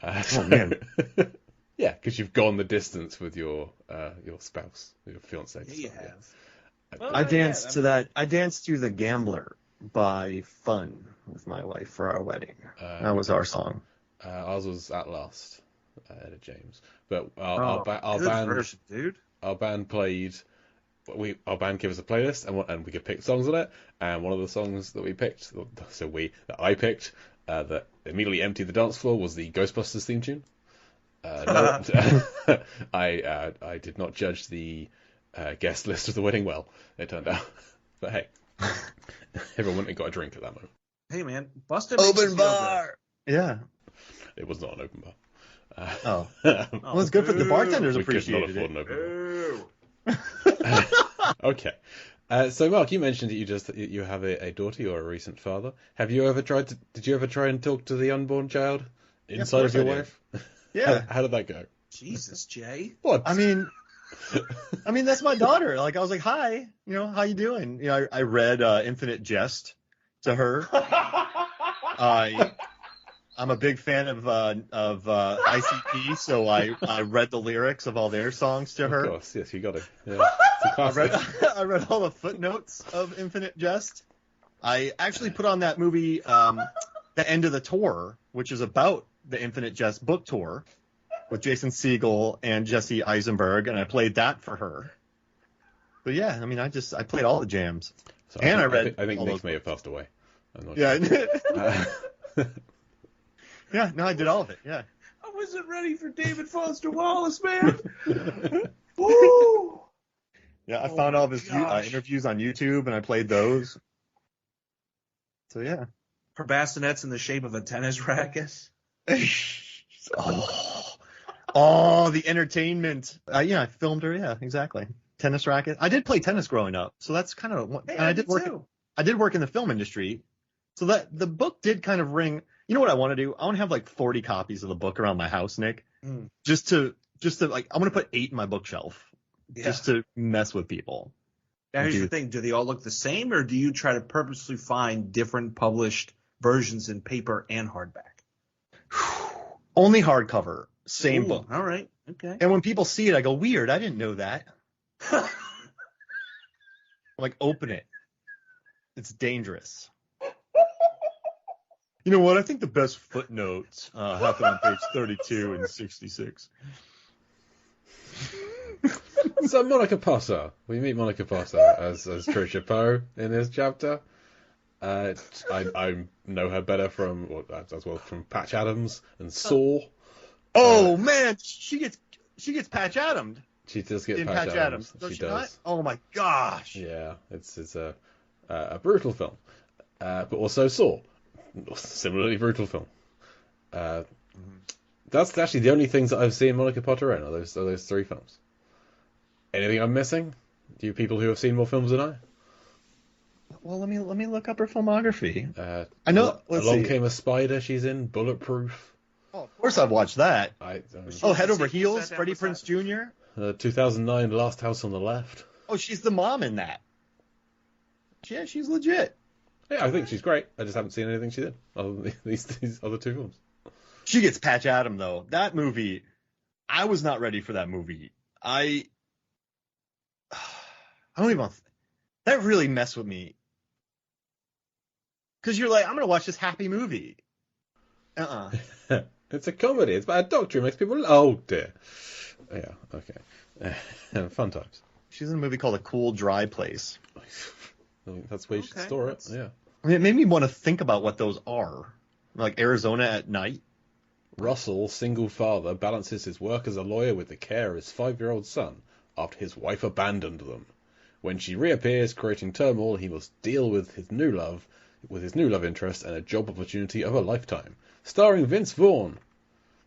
Oh, man. Yeah, because you've gone the distance with your spouse, your fiance. Yeah, you have. I danced to that. I danced to The Gambler by Fun with my wife for our wedding. That was our song. Ours was At Last, Etta James. But Good our band, version, dude. our band played. Our band gave us a playlist, and we could pick songs on it. And one of the songs that we picked, that I picked, that immediately emptied the dance floor was the Ghostbusters theme tune. No, I did not judge the guest list of the wedding well, it turned out. But hey, everyone went and got a drink at that moment. Hey, man. Busted makes you Open feel bar. Yeah. It was not an open bar. Oh. Well, it's good for the bartenders. We could not Appreciated afford it. an open bar. Okay. So Mark, you mentioned that you have a daughter. You're a recent father. Have you ever did you ever try and talk to the unborn child inside of your wife? Yeah. How did that go? Jesus, Jay. What? I mean, that's my daughter. Like, I was like, hi, how you doing? I read Infinite Jest to her. I'm a big fan of ICP, so I read the lyrics of all their songs to her. Of course, yes, you got it. Yeah. It's a classic. I read all the footnotes of Infinite Jest. I actually put on that movie, The End of the Tour, which is about the Infinite Jest book tour with Jason Segel and Jesse Eisenberg, and I played that for her. But yeah, I mean, I played all the jams. So And I think all Nick those may have passed away. I'm not Yeah. sure. Yeah, no, I did all of it, yeah. I wasn't ready for David Foster Wallace, man. Woo! Yeah, I found all of his gosh. interviews on YouTube, and I played those. So yeah. Her bassinet's in the shape of a tennis racket. Oh, Oh, the entertainment. Yeah, I filmed her. Yeah, exactly. Tennis racket. I did play tennis growing up, so that's kind of. Hey, And I did work. too. I did work in the film industry, so that the book did kind of ring. You know what I want to do? I want to have like 40 copies of the book around my house, Nick. Mm. Just to like, I'm gonna put 8 in my bookshelf, Yeah. just to mess with people. Now, here's the thing. Do they all look the same, or do you try to purposely find different published versions in paper and hardback? Only hardcover, same Ooh, book. All right. Okay. And when people see it, I go, weird. I didn't know that. I'm like, open it. It's dangerous. You know what? I think the best footnotes happen on page 32 and 66. So Monica Potter, we meet Monica Potter as Trisha Poe in this chapter. I know her better from from Patch Adams and Saw. Oh man, she gets Patch Adam'd She does get in Patch Adams. Does She she does. not? Oh my gosh. Yeah, it's a brutal film, but also Saw, similarly brutal film. That's actually the only things that I've seen Monica Potter in are those 3 films. Anything I'm missing? Do you people who have seen more films than I? Well, let me look up her filmography. I know. Let's Along see. Came a Spider. She's in Bulletproof. Oh, of course I've watched that. Oh, Head Over What's Heels, that? Freddie What's Prinze that? Jr. 2009 Last House on the Left. Oh, she's the mom in that. Yeah, she's legit. Yeah, I think she's great. I just haven't seen anything she did other than these other 2 films. She gets Patch Adam though. That movie, I was not ready for that movie. I don't even. That really messed with me. Because you're like, I'm gonna watch this happy movie. It's a comedy. It's about a doctor who makes people. Oh dear. Yeah. Okay. Fun times. She's in a movie called A Cool Dry Place. I think that's where you should store it. Yeah. I mean, it made me want to think about what those are. Like Arizona at night. Russell, single father, balances his work as a lawyer with the care of his 5-year-old son after his wife abandoned them. When she reappears, creating turmoil, he must deal with his new love interest and a job opportunity of a lifetime. Starring Vince Vaughn,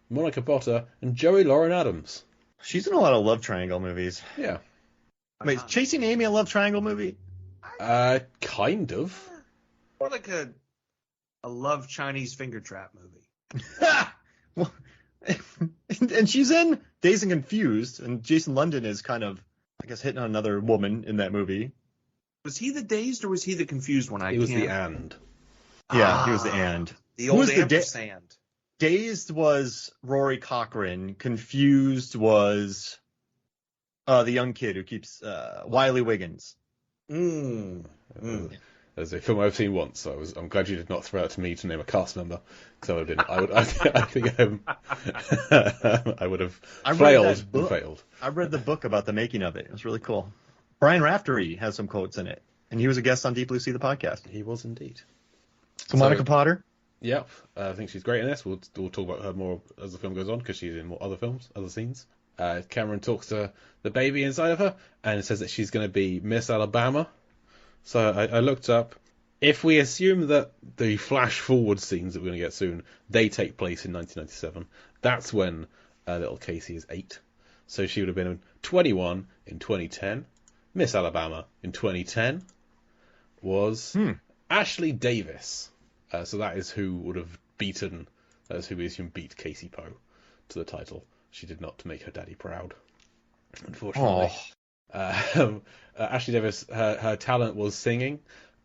Monica Potter, and Joey Lauren Adams. She's in a lot of love triangle movies. Yeah. Wait, is Chasing Amy a love triangle movie? Kind of. Or like a love Chinese finger trap movie. Well, and she's in Dazed and Confused, and Jason London is kind of, I guess, hitting on another woman in that movie. Was he the dazed or was he the confused one? He was the and. Yeah, he was the and. The Who old was the ampersand. Dazed was Rory Cochrane. Confused was the young kid who keeps Wiley Wiggins. As a film I've seen once, so I'm glad you did not throw out to me to name a cast member, because I think I would have failed and failed. I read the book about the making of it. It was really cool. Brian Raftery has some quotes in it, and he was a guest on Deep Blue Sea, the podcast. He was indeed. So Monica Potter? Yep, I think she's great in this. We'll talk about her more as the film goes on, because she's in more other films, other scenes. Cameron talks to the baby inside of her, and says that she's going to be Miss Alabama. So I looked up. If we assume that the flash forward scenes that we're going to get soon, they take place in 1997, that's when little Casey is 8. So she would have been 21 in 2010. Miss Alabama in 2010 was Ashley Davis. So that is who would have beaten, that is who we assume beat Casey Poe to the title. She did not make her daddy proud, unfortunately. Ashley Davis, her talent was singing.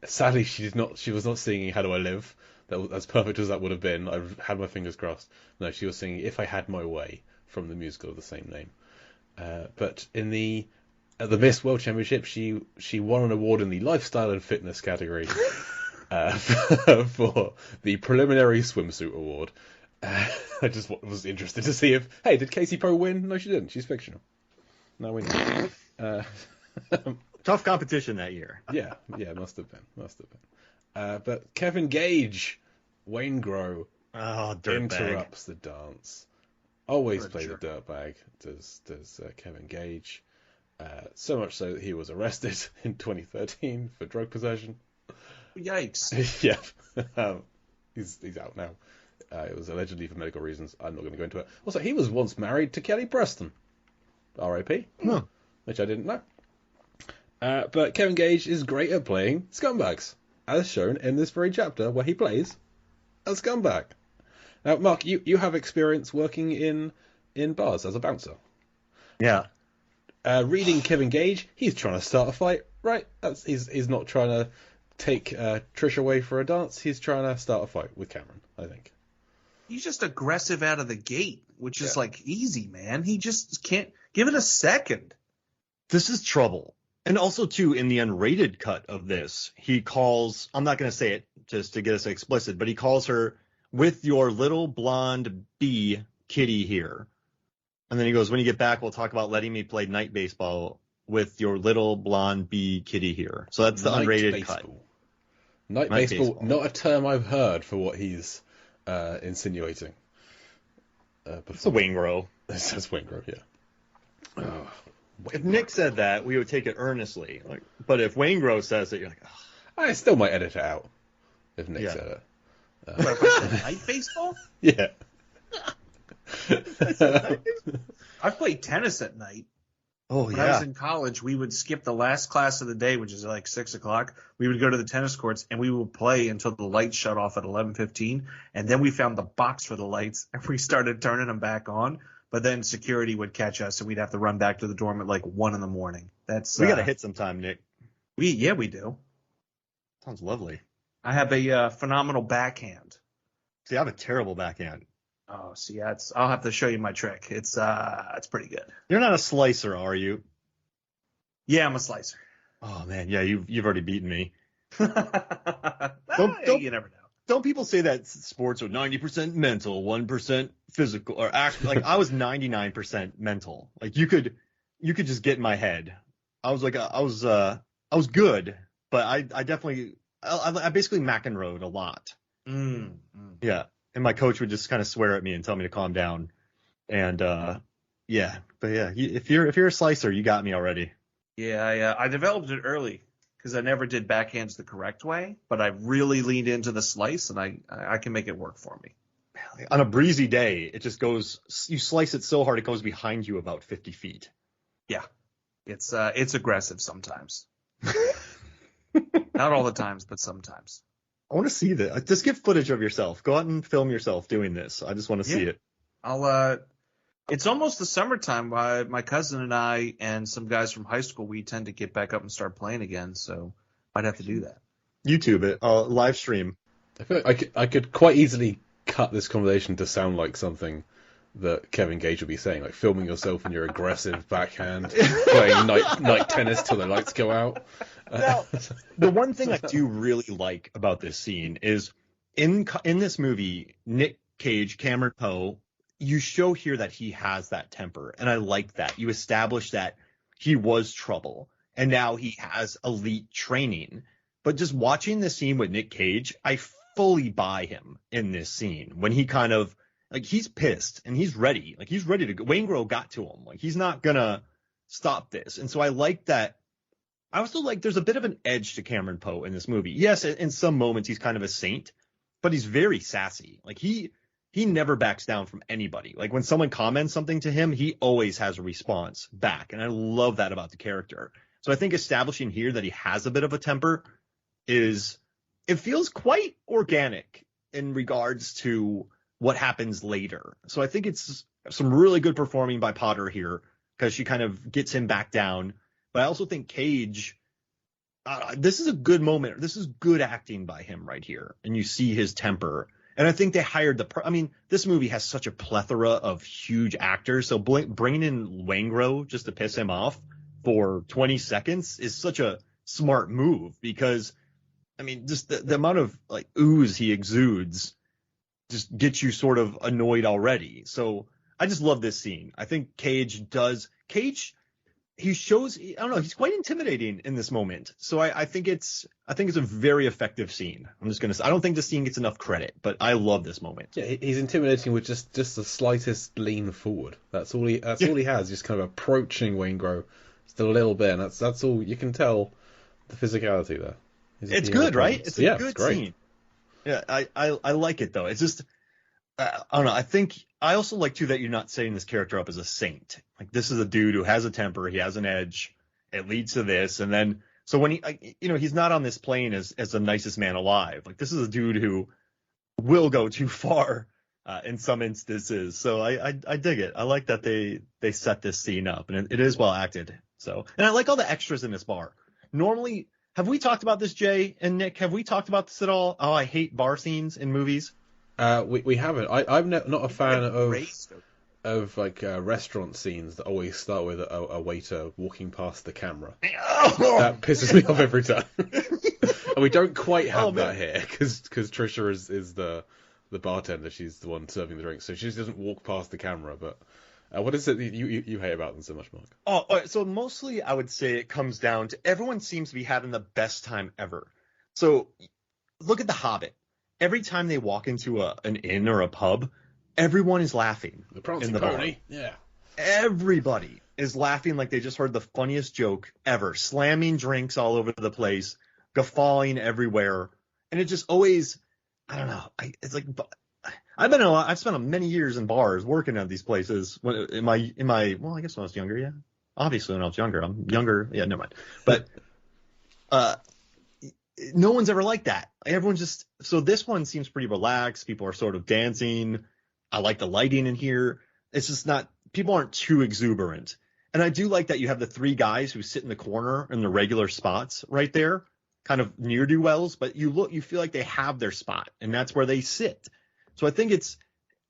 Sadly, she was not singing "How Do I Live." That was, as perfect as that would have been, I had my fingers crossed. No, she was singing "If I Had My Way" from the musical of the same name. But at the Miss World Championship, she won an award in the lifestyle and fitness category for the preliminary swimsuit award. I just was interested to see did Casey Poe win? No, she didn't. She's fictional. No, we know. Tough competition that year. Yeah, must have been. But Kevin Gage, Wayne Grow, interrupts the dance. Always play the dirtbag. Does Kevin Gage? So much so that he was arrested in 2013 for drug possession. Yikes! Yeah, he's out now. It was allegedly for medical reasons. I'm not going to go into it. Also, he was once married to Kelly Preston. R.I.P. No. Which I didn't know. But Kevin Gage is great at playing scumbags, as shown in this very chapter where he plays a scumbag. Now, Mark, you have experience working in bars as a bouncer. Yeah. Reading Kevin Gage, he's trying to start a fight, right? He's not trying to take Trish away for a dance. He's trying to start a fight with Cameron, I think. He's just aggressive out of the gate, which is like easy, man. He just can't give it a second. This is trouble. And also, too, in the unrated cut of this, he calls, I'm not going to say it just to get us explicit, but he calls her, with your little blonde bee kitty here. And then he goes, when you get back, we'll talk about letting me play night baseball with your little blonde bee kitty here. So that's the unrated cut. Night baseball, not a term I've heard for what he's insinuating. It's a Waingro. It says Waingro, yeah. If Nick said that, we would take it earnestly. But if Waingro says it, you're like, oh. I still might edit it out if Nick said it. Night baseball? Yeah. I've played tennis at night. Oh, When I was in college, we would skip the last class of the day, which is like 6 o'clock. We would go to the tennis courts and we would play until the lights shut off at 11:15. And then we found the box for the lights and we started turning them back on. But then security would catch us and we'd have to run back to the dorm at like 1 in the morning. We got to hit sometime, Nick. We do. Sounds lovely. I have a phenomenal backhand. See, I have a terrible backhand. Oh, see, I'll have to show you my trick. It's pretty good. You're not a slicer, are you? Yeah, I'm a slicer. Oh man, yeah, you've already beaten me. You never know. Don't people say that sports are 90% mental, 1% physical, or actually, like I was 99% mental. Like you could just get in my head. I was good, but I definitely I basically McEnroed a lot. Yeah. And my coach would just kind of swear at me and tell me to calm down. And if you're a slicer, you got me already. Yeah, I developed it early because I never did backhands the correct way, but I really leaned into the slice, and I can make it work for me. On a breezy day, it just goes. You slice it so hard it goes behind you about 50 feet. Yeah, it's aggressive sometimes. Not all the times, but sometimes. I want to see that. Just get footage of yourself. Go out and film yourself doing this. I just want to see it. It's almost the summertime. My cousin and I and some guys from high school, we tend to get back up and start playing again. So I'd have to do that. YouTube it. Live stream. I feel like I could quite easily cut this conversation to sound like something that Kevin Gage would be saying, like filming yourself in your aggressive backhand, playing night tennis till the lights go out. Now, the one thing I do really like about this scene is in this movie, Nick Cage, Cameron Poe, you show here that he has that temper, and I like that. You establish that he was trouble, and now he has elite training. But just watching the scene with Nick Cage, I fully buy him in this scene when he kind of like he's pissed and he's ready. Like he's ready to go. Waingro got to him. Like he's not gonna stop this. And so I like that. I also like there's a bit of an edge to Cameron Poe in this movie. Yes, in some moments he's kind of a saint, but he's very sassy. Like he never backs down from anybody. Like when someone comments something to him, he always has a response back. And I love that about the character. So I think establishing here that he has a bit of a temper it feels quite organic in regards to what happens later. So I think it's some really good performing by Potter here because she kind of gets him back down. But I also think Cage, this is a good moment. This is good acting by him right here. And you see his temper. And I think they hired this movie has such a plethora of huge actors. So bringing in Waingro just to piss him off for 20 seconds is such a smart move because, just the amount of like ooze he exudes just gets you sort of annoyed already. So I just love this scene. I think Cage, he shows, I don't know, he's quite intimidating in this moment. So I think it's a very effective scene. I'm just going to say, I don't think this scene gets enough credit, but I love this moment. Yeah, he's intimidating with just the slightest lean forward. That's all he has, just kind of approaching Waingro just a little bit. And that's all you can tell the physicality there. It's good, right? It's a good it's great. scene. Yeah, I like it though. It's just I don't know. I think I also like too that you're not setting this character up as a saint. Like this is a dude who has a temper, he has an edge. It leads to this, and then so when he's not on this plane as the nicest man alive. Like this is a dude who will go too far in some instances. So I dig it. I like that they set this scene up, and it is well acted. So, and I like all the extras in this bar. Normally, have we talked about this, Jay and Nick? Have we talked about this at all? Oh, I hate bar scenes in movies. We haven't. I'm not a fan of like restaurant scenes that always start with a waiter walking past the camera. That pisses me off every time. And we don't quite have that here because Trisha is the bartender. She's the one serving the drinks, so she just doesn't walk past the camera. But what is it that you hate about them so much, Mark? Oh, all right, so mostly I would say it comes down to everyone seems to be having the best time ever. So look at The Hobbit. Every time they walk into an inn or a pub, everyone is laughing. The prancing in the pony. bar. Yeah. Everybody is laughing like they just heard the funniest joke ever, slamming drinks all over the place, guffawing everywhere, and it just always, I don't know. It's like I've spent many years in bars working at these places. In my well, I guess when I was younger, yeah. Obviously, when I was younger, I'm younger. Yeah, never mind. But no one's ever like that. Everyone's just so this one seems pretty relaxed. People are sort of dancing. I like the lighting in here. It's just not. People aren't too exuberant. And I do like that you have the three guys who sit in the corner in the regular spots right there, kind of ne'er-do-wells, but you feel like they have their spot, and that's where they sit. So I think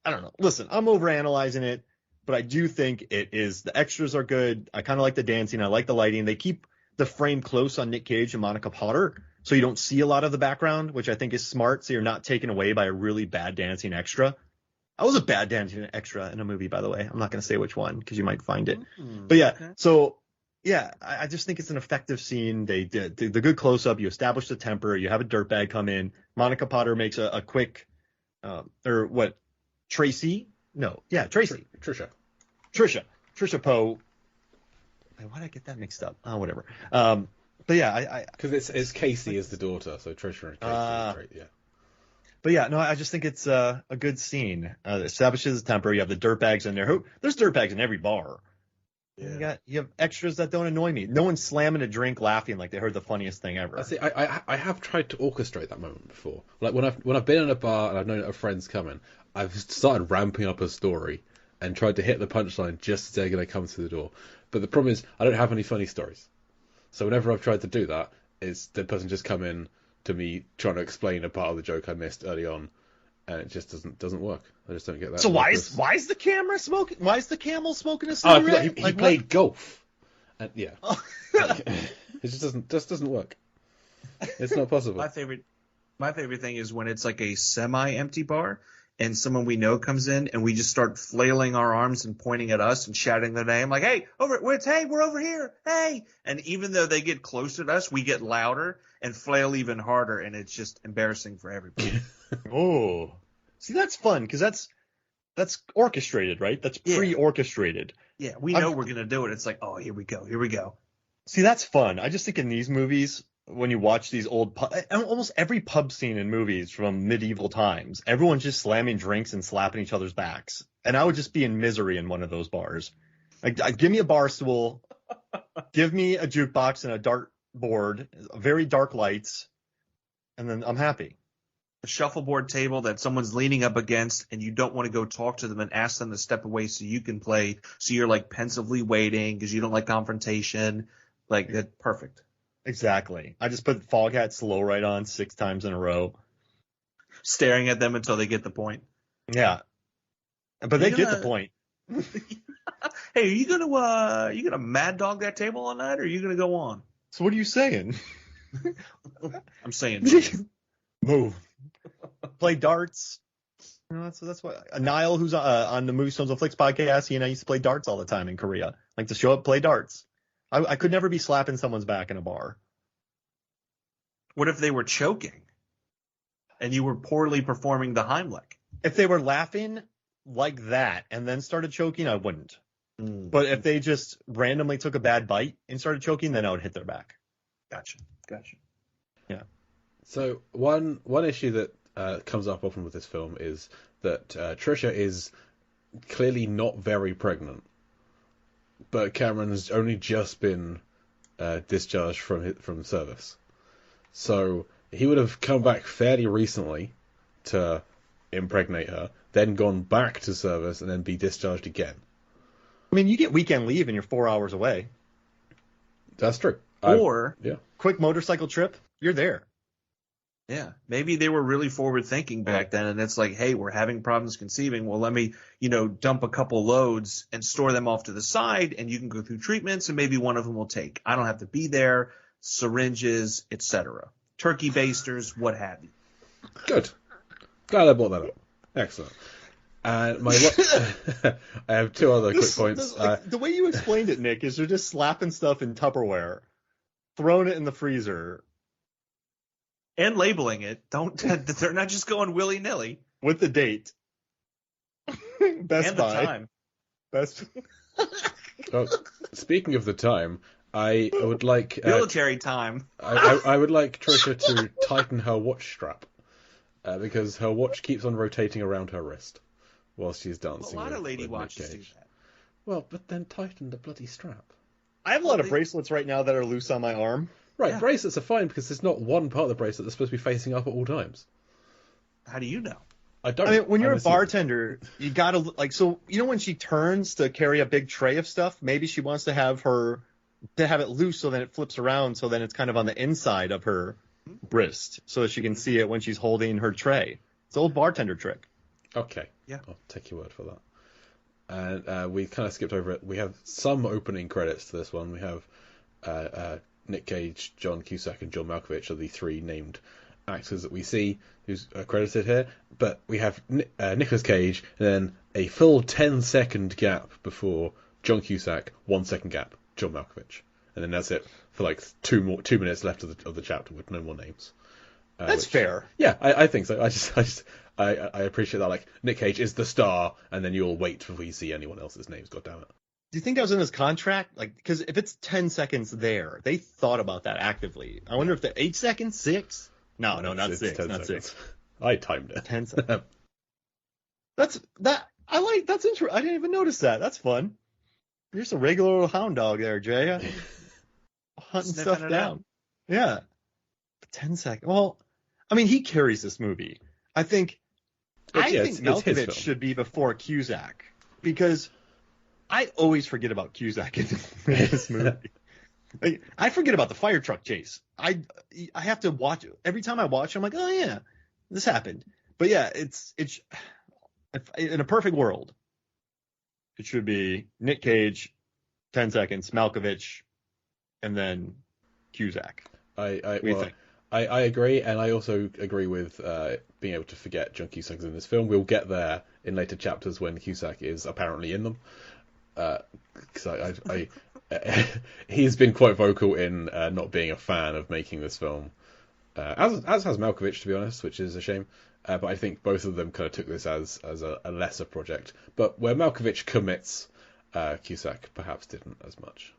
I don't know. Listen, I'm overanalyzing it, but I do think it is. The extras are good. I kind of like the dancing. I like the lighting. They keep the frame close on Nick Cage and Monica Potter, so you don't see a lot of the background, which I think is smart. So you're not taken away by a really bad dancing extra. I was a bad dancing extra in a movie, by the way. I'm not going to say which one because you might find it. But yeah, okay. So yeah, I just think it's an effective scene. They did the good close up. You establish the temper. You have a dirtbag come in. Monica Potter makes a quick, or what? Tracy? No, yeah, Tracy. Trisha Poe. Why did I get that mixed up? Oh, whatever. But yeah, because it's Casey as the daughter, so Trisha and Casey. Right, yeah. But yeah, no, I just think it's a good scene. It establishes the temper. You have the dirtbags in there. There's dirtbags in every bar. Yeah. You have extras that don't annoy me. No one's slamming a drink, laughing like they heard the funniest thing ever. I have tried to orchestrate that moment before. Like when I've been in a bar and I've known a friend's coming, I've started ramping up a story and tried to hit the punchline just as they're going to come through the door. But the problem is I don't have any funny stories. So whenever I've tried to do that, it's the person just come in to me trying to explain a part of the joke I missed early on, and it just doesn't work. I just don't get that. So why is the camera smoking? Why is the camel smoking a cigarette? He played golf, and yeah, it just doesn't work. It's not possible. My favorite thing is when it's like a semi-empty bar and someone we know comes in and we just start flailing our arms and pointing at us and shouting their name like, hey, we're over here, hey. And even though they get closer to us, we get louder and flail even harder, and it's just embarrassing for everybody. Oh. See, that's fun, because that's orchestrated, right? That's pre-orchestrated. Yeah, we know we're going to do it. It's like, oh, here we go. See, that's fun. I just think in these movies, when you watch these almost every pub scene in movies from medieval times, everyone's just slamming drinks and slapping each other's backs. And I would just be in misery in one of those bars. Like, give me a bar stool, give me a jukebox and a dartboard, very dark lights, and then I'm happy. A shuffleboard table that someone's leaning up against, and you don't want to go talk to them and ask them to step away so you can play. So you're like pensively waiting because you don't like confrontation. Like, that's perfect. Exactly. I just put Fog Hat Slow Right on 6 times in a row. Staring at them until they get the point. Yeah. But they get the point. Hey, are you gonna mad dog that table all night, or are you gonna go on? So what are you saying? I'm saying move. Play darts. You know, that's what Niall, who's on the Movie Stones and Flicks podcast, he and I used to play darts all the time in Korea. Like to show up, play darts. I could never be slapping someone's back in a bar. What if they were choking and you were poorly performing the Heimlich? If they were laughing like that and then started choking, I wouldn't. But if they just randomly took a bad bite and started choking, then I would hit their back. Gotcha. Yeah. So one issue that comes up often with this film is that Trisha is clearly not very pregnant, but Cameron's only just been discharged from service. So he would have come back fairly recently to impregnate her, then gone back to service, and then be discharged again. I mean, you get weekend leave and you're 4 hours away. That's true. Or Quick motorcycle trip, you're there. yeah, maybe they were really forward thinking back then, and it's like, hey, we're having problems conceiving. Well, let me, dump a couple loads and store them off to the side, and you can go through treatments, and maybe one of them will take. I don't have to be there. Syringes, etc. Turkey basters, what have you. Good. Glad I brought that up. Excellent. And I have two other quick points. The way you explained it, Nick, is you're just slapping stuff in Tupperware, throwing it in the freezer, And labeling it. They're not just going willy-nilly. with the date. Best And Buy. the time. Best. Oh, speaking of the time, I would like Military time. I would like Trisha to tighten her watch strap because her watch keeps on rotating around her wrist while she's A dancing. lot of with lady Nick watches do Cage. that. Well, but then tighten the bloody strap. I have a lot of bracelets right now that are loose on my arm. Right, Yeah. bracelets are fine because there's not one part of the bracelet that's supposed to be facing up at all times. How do you know? I don't. I mean, when you're I'm a assuming. bartender, you gotta so when she turns to carry a big tray of stuff, maybe she wants to have it loose so then it flips around, so then it's kind of on the inside of her wrist, so that she can see it when she's holding her tray. It's an old bartender trick. Okay. Yeah. I'll take your word for that. And we kind of skipped over it. We have some opening credits to this one. We have Nick Cage, John Cusack, and John Malkovich are the three named actors that we see who's credited here. But we have Nicolas Cage, and then a full 10-second gap before John Cusack, 1 second gap, John Malkovich. And then that's it for like 2 minutes left of the chapter with no more names. That's fair. Yeah, I think so. I appreciate that. Like, Nick Cage is the star, and then you'll wait before you see anyone else's names. God damn it. Do you think that was in his contract? Like, because if it's 10 seconds there, they thought about that actively. I wonder if the 8 seconds, 6? No, not It's 6, 10 not seconds. 6. I timed it. 10 seconds. That's interesting. I didn't even notice that. That's fun. You're just a regular old hound dog there, Jay. Hunting Sniffing stuff it down. out. Yeah. 10 seconds. Well, I mean, he carries this movie. I think it's his Malkovich film. should be before Cusack, because I always forget about Cusack in this movie. Like, I forget about the fire truck chase. I have to watch it. Every time I watch it, I'm like, oh yeah, this happened. But yeah, it's in a perfect world, it should be Nick Cage, 10 seconds, Malkovich, and then Cusack. I do you think? agree, and I also agree with being able to forget John Cusack's in this film. We'll get there in later chapters when Cusack is apparently in them. Because he's been quite vocal in not being a fan of making this film, as has Malkovich, to be honest, which is a shame. But I think both of them kind of took this as a lesser project. But where Malkovich commits, Cusack perhaps didn't as much.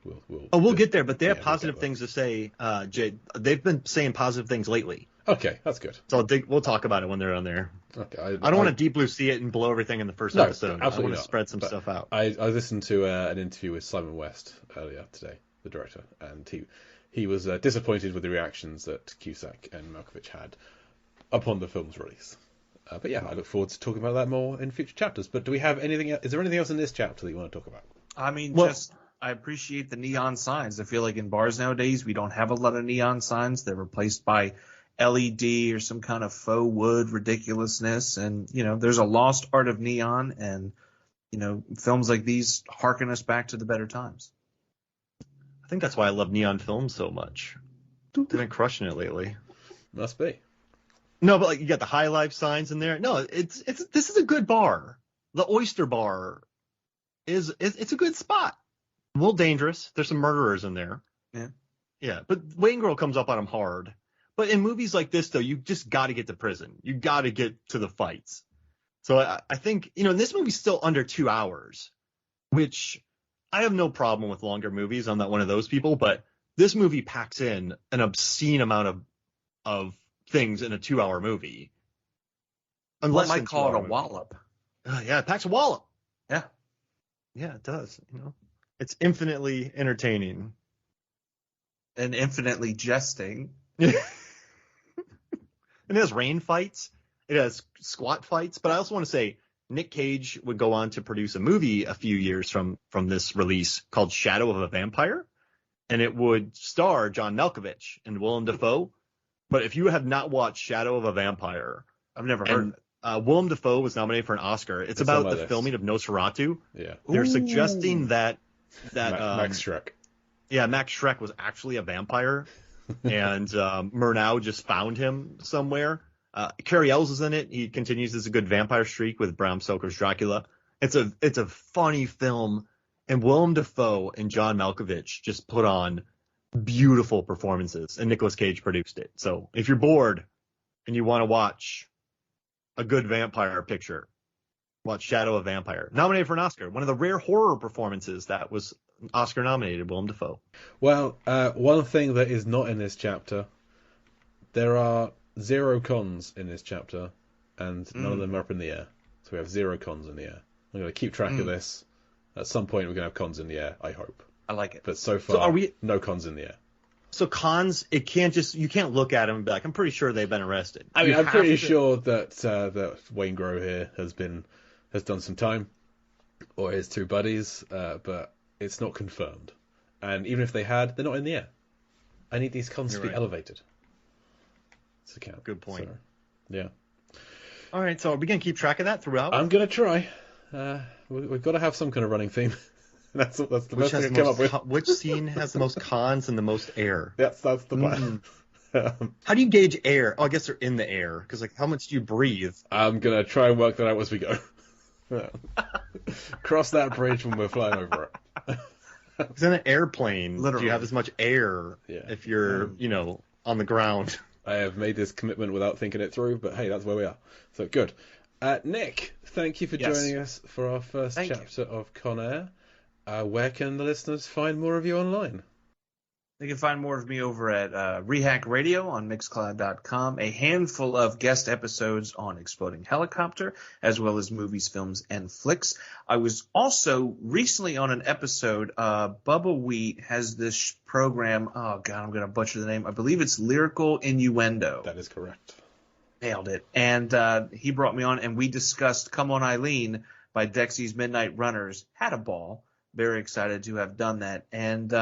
We'll get there, but they have we'll positive get there. things to say, Jay. They've been saying positive things lately. Okay, that's good. So we'll talk about it when they're on there. Okay, I don't want to deep blue see it and blow everything in the first No, episode. I absolutely want to not. spread some But stuff out. I listened to an interview with Simon West earlier today, the director, and he was disappointed with the reactions that Cusack and Malkovich had upon the film's release. But yeah, I look forward to talking about that more in future chapters. But do we have anything? Is there anything else in this chapter that you want to talk about? I mean, Well- I appreciate the neon signs. I feel like in bars nowadays, we don't have a lot of neon signs. They're replaced by LED or some kind of faux wood ridiculousness. And, there's a lost art of neon. And, films like these harken us back to the better times. I think that's why I love neon films so much. They've been crushing it lately. Must be. No, but like you got the High Life signs in there. No, this is a good bar. The Oyster Bar it's a good spot. A little dangerous. There's some murderers in there. Yeah. Yeah, but Wayne Girl comes up on him hard. But in movies like this, though, you just got to get to prison. You got to get to the fights. So I think, this movie's still under 2 hours, which I have no problem with longer movies. I'm not one of those people, but this movie packs in an obscene amount of things in a 2 hour movie. Unless One might call it a wallop. Yeah, it packs a wallop. Yeah. Yeah, it does. It's infinitely entertaining. And infinitely jesting. And it has rain fights. It has squat fights. But I also want to say Nick Cage would go on to produce a movie a few years from this release called Shadow of a Vampire. And it would star John Malkovich and Willem Dafoe. But if you have not watched Shadow of a Vampire, I've never heard of it. Willem Dafoe was nominated for an Oscar. It's about the filming of Nosferatu. Yeah. They're suggesting that Max Shrek. Yeah, Max Shrek was actually a vampire, and Murnau just found him somewhere. Cary Elwes is in it. He continues as a good vampire streak with Bram Stoker's Dracula. It's a funny film, and Willem Dafoe and John Malkovich just put on beautiful performances, and Nicolas Cage produced it. So if you're bored and you want to watch a good vampire picture, watch Shadow of a Vampire. Nominated for an Oscar. One of the rare horror performances that was Oscar nominated, Willem Dafoe. Well, one thing that is not in this chapter, there are 0 cons in this chapter, and none of them are up in the air. So we have 0 cons in the air. I'm going to keep track of this. At some point, we're going to have cons in the air, I hope. I like it. But so far, no cons in the air. So cons, you can't look at them and be like, I'm pretty sure they've been arrested. I mean, I'm pretty sure that Wayne Grow here has done some time, or his 2 buddies, but it's not confirmed. And even if they had, they're not in the air. I need these cons to be elevated. It's a count. Good point. So, yeah. All right, so are we going to keep track of that throughout? I'm going to try. We've got to have some kind of running theme. That's the best thing I come up with. Which scene has the most cons and the most air? That's the plan. How do you gauge air? Oh, I guess they're in the air, because how much do you breathe? I'm going to try and work that out as we go. Cross that bridge when we're flying over it. Because in an airplane, Literally. do you have as much air if you're, on the ground? I have made this commitment without thinking it through, but hey, that's where we are. So good. Nick, thank you for joining us for our first chapter of Con Air. Where can the listeners find more of you online? They can find more of me over at Rehack Radio on Mixcloud.com, a handful of guest episodes on Exploding Helicopter, as well as movies, films, and flicks. I was also recently on an episode. Bubba Wheat has this program. Oh, God, I'm going to butcher the name. I believe it's Lyrical Innuendo. That is correct. Nailed it. And he brought me on, and we discussed Come On Eileen by Dexy's Midnight Runners. Had a ball. Very excited to have done that. And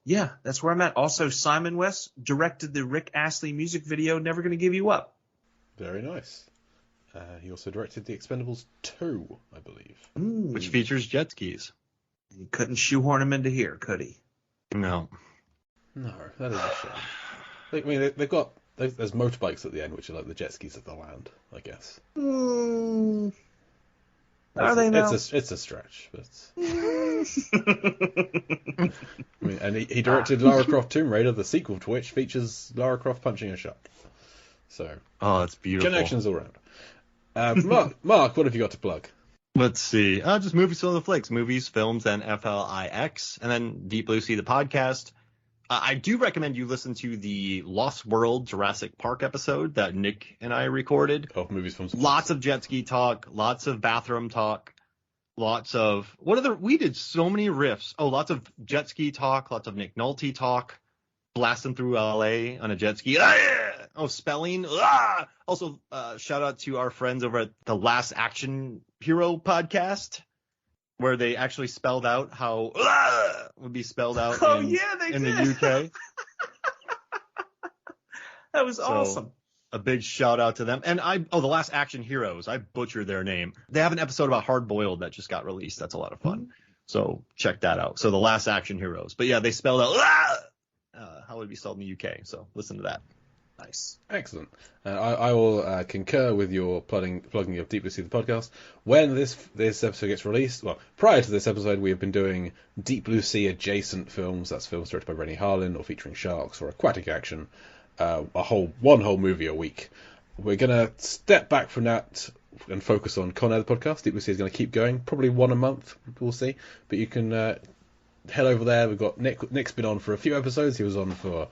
yeah, that's where I'm at. Also, Simon West directed the Rick Astley music video, Never Gonna Give You Up. Very nice. He also directed The Expendables 2, I believe. Which features jet skis. He couldn't shoehorn him into here, could he? No. No, that is a shame. I mean, there's motorbikes at the end, which are like the jet skis of the land, I guess. Are they now? It's a stretch, but I mean, and he directed Lara Croft Tomb Raider, the sequel to which features Lara Croft punching a shark. So, that's beautiful. Connections all around. Mark, what have you got to plug? Let's see. Just movies, films, and flicks. Movies, films, and FLIX, and then Deep Blue Sea, the podcast. I do recommend you listen to the Lost World Jurassic Park episode that Nick and I recorded. Oh, movies, films, lots of jet ski talk, lots of bathroom talk, lots of we did so many riffs. Oh, lots of jet ski talk, lots of Nick Nolte talk, blasting through LA on a jet ski. Oh, spelling. Also, shout out to our friends over at the Last Action Hero podcast, where they actually spelled out how would be spelled out in the UK. That was awesome. A big shout out to them. And the Last Action Heroes, I butchered their name. They have an episode about Hard Boiled that just got released. That's a lot of fun. So check that out. So the Last Action Heroes. But yeah, they spelled out how would it be spelled in the UK. So listen to that. Nice. Excellent. I will concur with your plugging of Deep Blue Sea, the podcast. When this episode gets released, well, prior to this episode, we have been doing Deep Blue Sea adjacent films. That's films directed by Rennie Harlin or featuring sharks or aquatic action. One whole movie a week. We're going to step back from that and focus on Con Air, the podcast. Deep Blue Sea is going to keep going, probably one a month, we'll see. But you can head over there. We've got Nick's been on for a few episodes. He was on for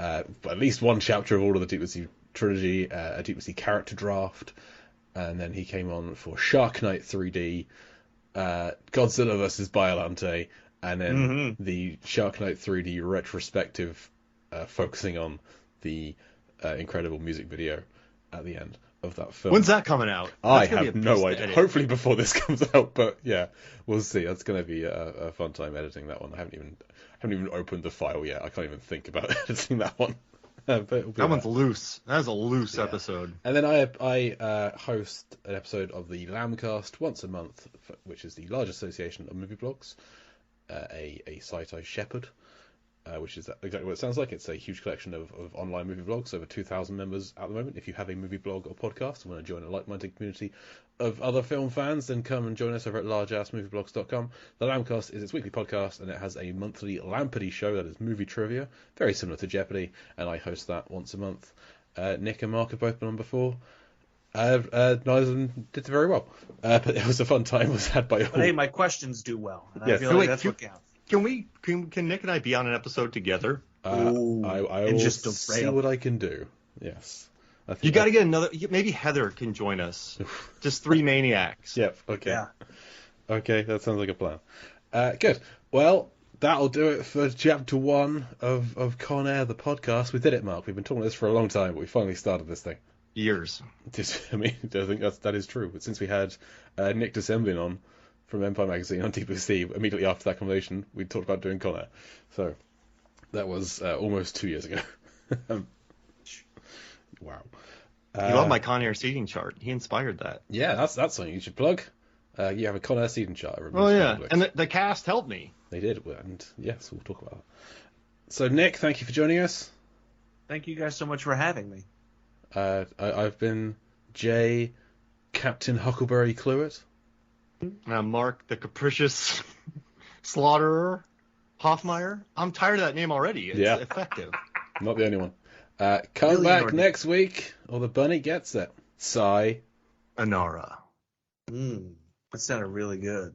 at least one chapter of all of the Deep Blue Sea trilogy, a Deep Blue Sea character draft. and then he came on for Shark Night 3D, Godzilla vs. Biollante, and then the Shark Night 3D retrospective, focusing on the incredible music video at the end of that film. When's that coming out? I That's gonna have be a no beast to idea. edit. Hopefully before this comes out, but yeah, we'll see. That's going to be a fun time editing that one. I haven't even opened the file yet. I can't even think about editing that one. But it'll be That one's loose. That is a loose Yeah. episode. And then I host an episode of the Lambcast once a month, which is the large association of movie blogs, a site I shepherd, which is exactly what it sounds like. It's a huge collection of online movie blogs, over 2,000 members at the moment. If you have a movie blog or podcast and want to join a like-minded community of other film fans, then come and join us over at largeassmovieblogs.com. The Lambcast is its weekly podcast, and it has a monthly Lampardy show that is movie trivia, very similar to Jeopardy, and I host that once a month. Nick and Mark have both been on before. Neither of them did very well, but it was a fun time. It was had by all. But hey, my questions do well, and Yes. I feel So like wait, that's what counts. Can Nick and I be on an episode together? Ooh, I and will just see derail. what I can do. Yes. I think You got to get another. Maybe Heather can join us. Just three maniacs. Yep. Okay. Yeah. Okay, that sounds like a plan. Good. Well, that'll do it for chapter 1 of Con Air, the podcast. We did it, Mark. We've been talking about this for a long time, but we finally started this thing. Years. I mean, I think that is true. But since we had Nick Dissemblin on from Empire Magazine on DPC, immediately after that conversation, we talked about doing Con Air. So that was almost 2 years ago. Wow. You love my Con Air seating chart. He inspired that. Yeah, that's something you should plug. You have a Con Air season chart. Oh yeah, and the cast helped me. They did, and yes, we'll talk about that. So, Nick, thank you for joining us. Thank you guys so much for having me. I've been Jay, Captain Huckleberry Cluett. Mark, the capricious slaughterer, Hoffmeyer. I'm tired of that name already. It's Yeah. effective. Not the only one. Come Really back ignored me. next week, or the bunny gets it. Sigh. Anara. That sounded really good.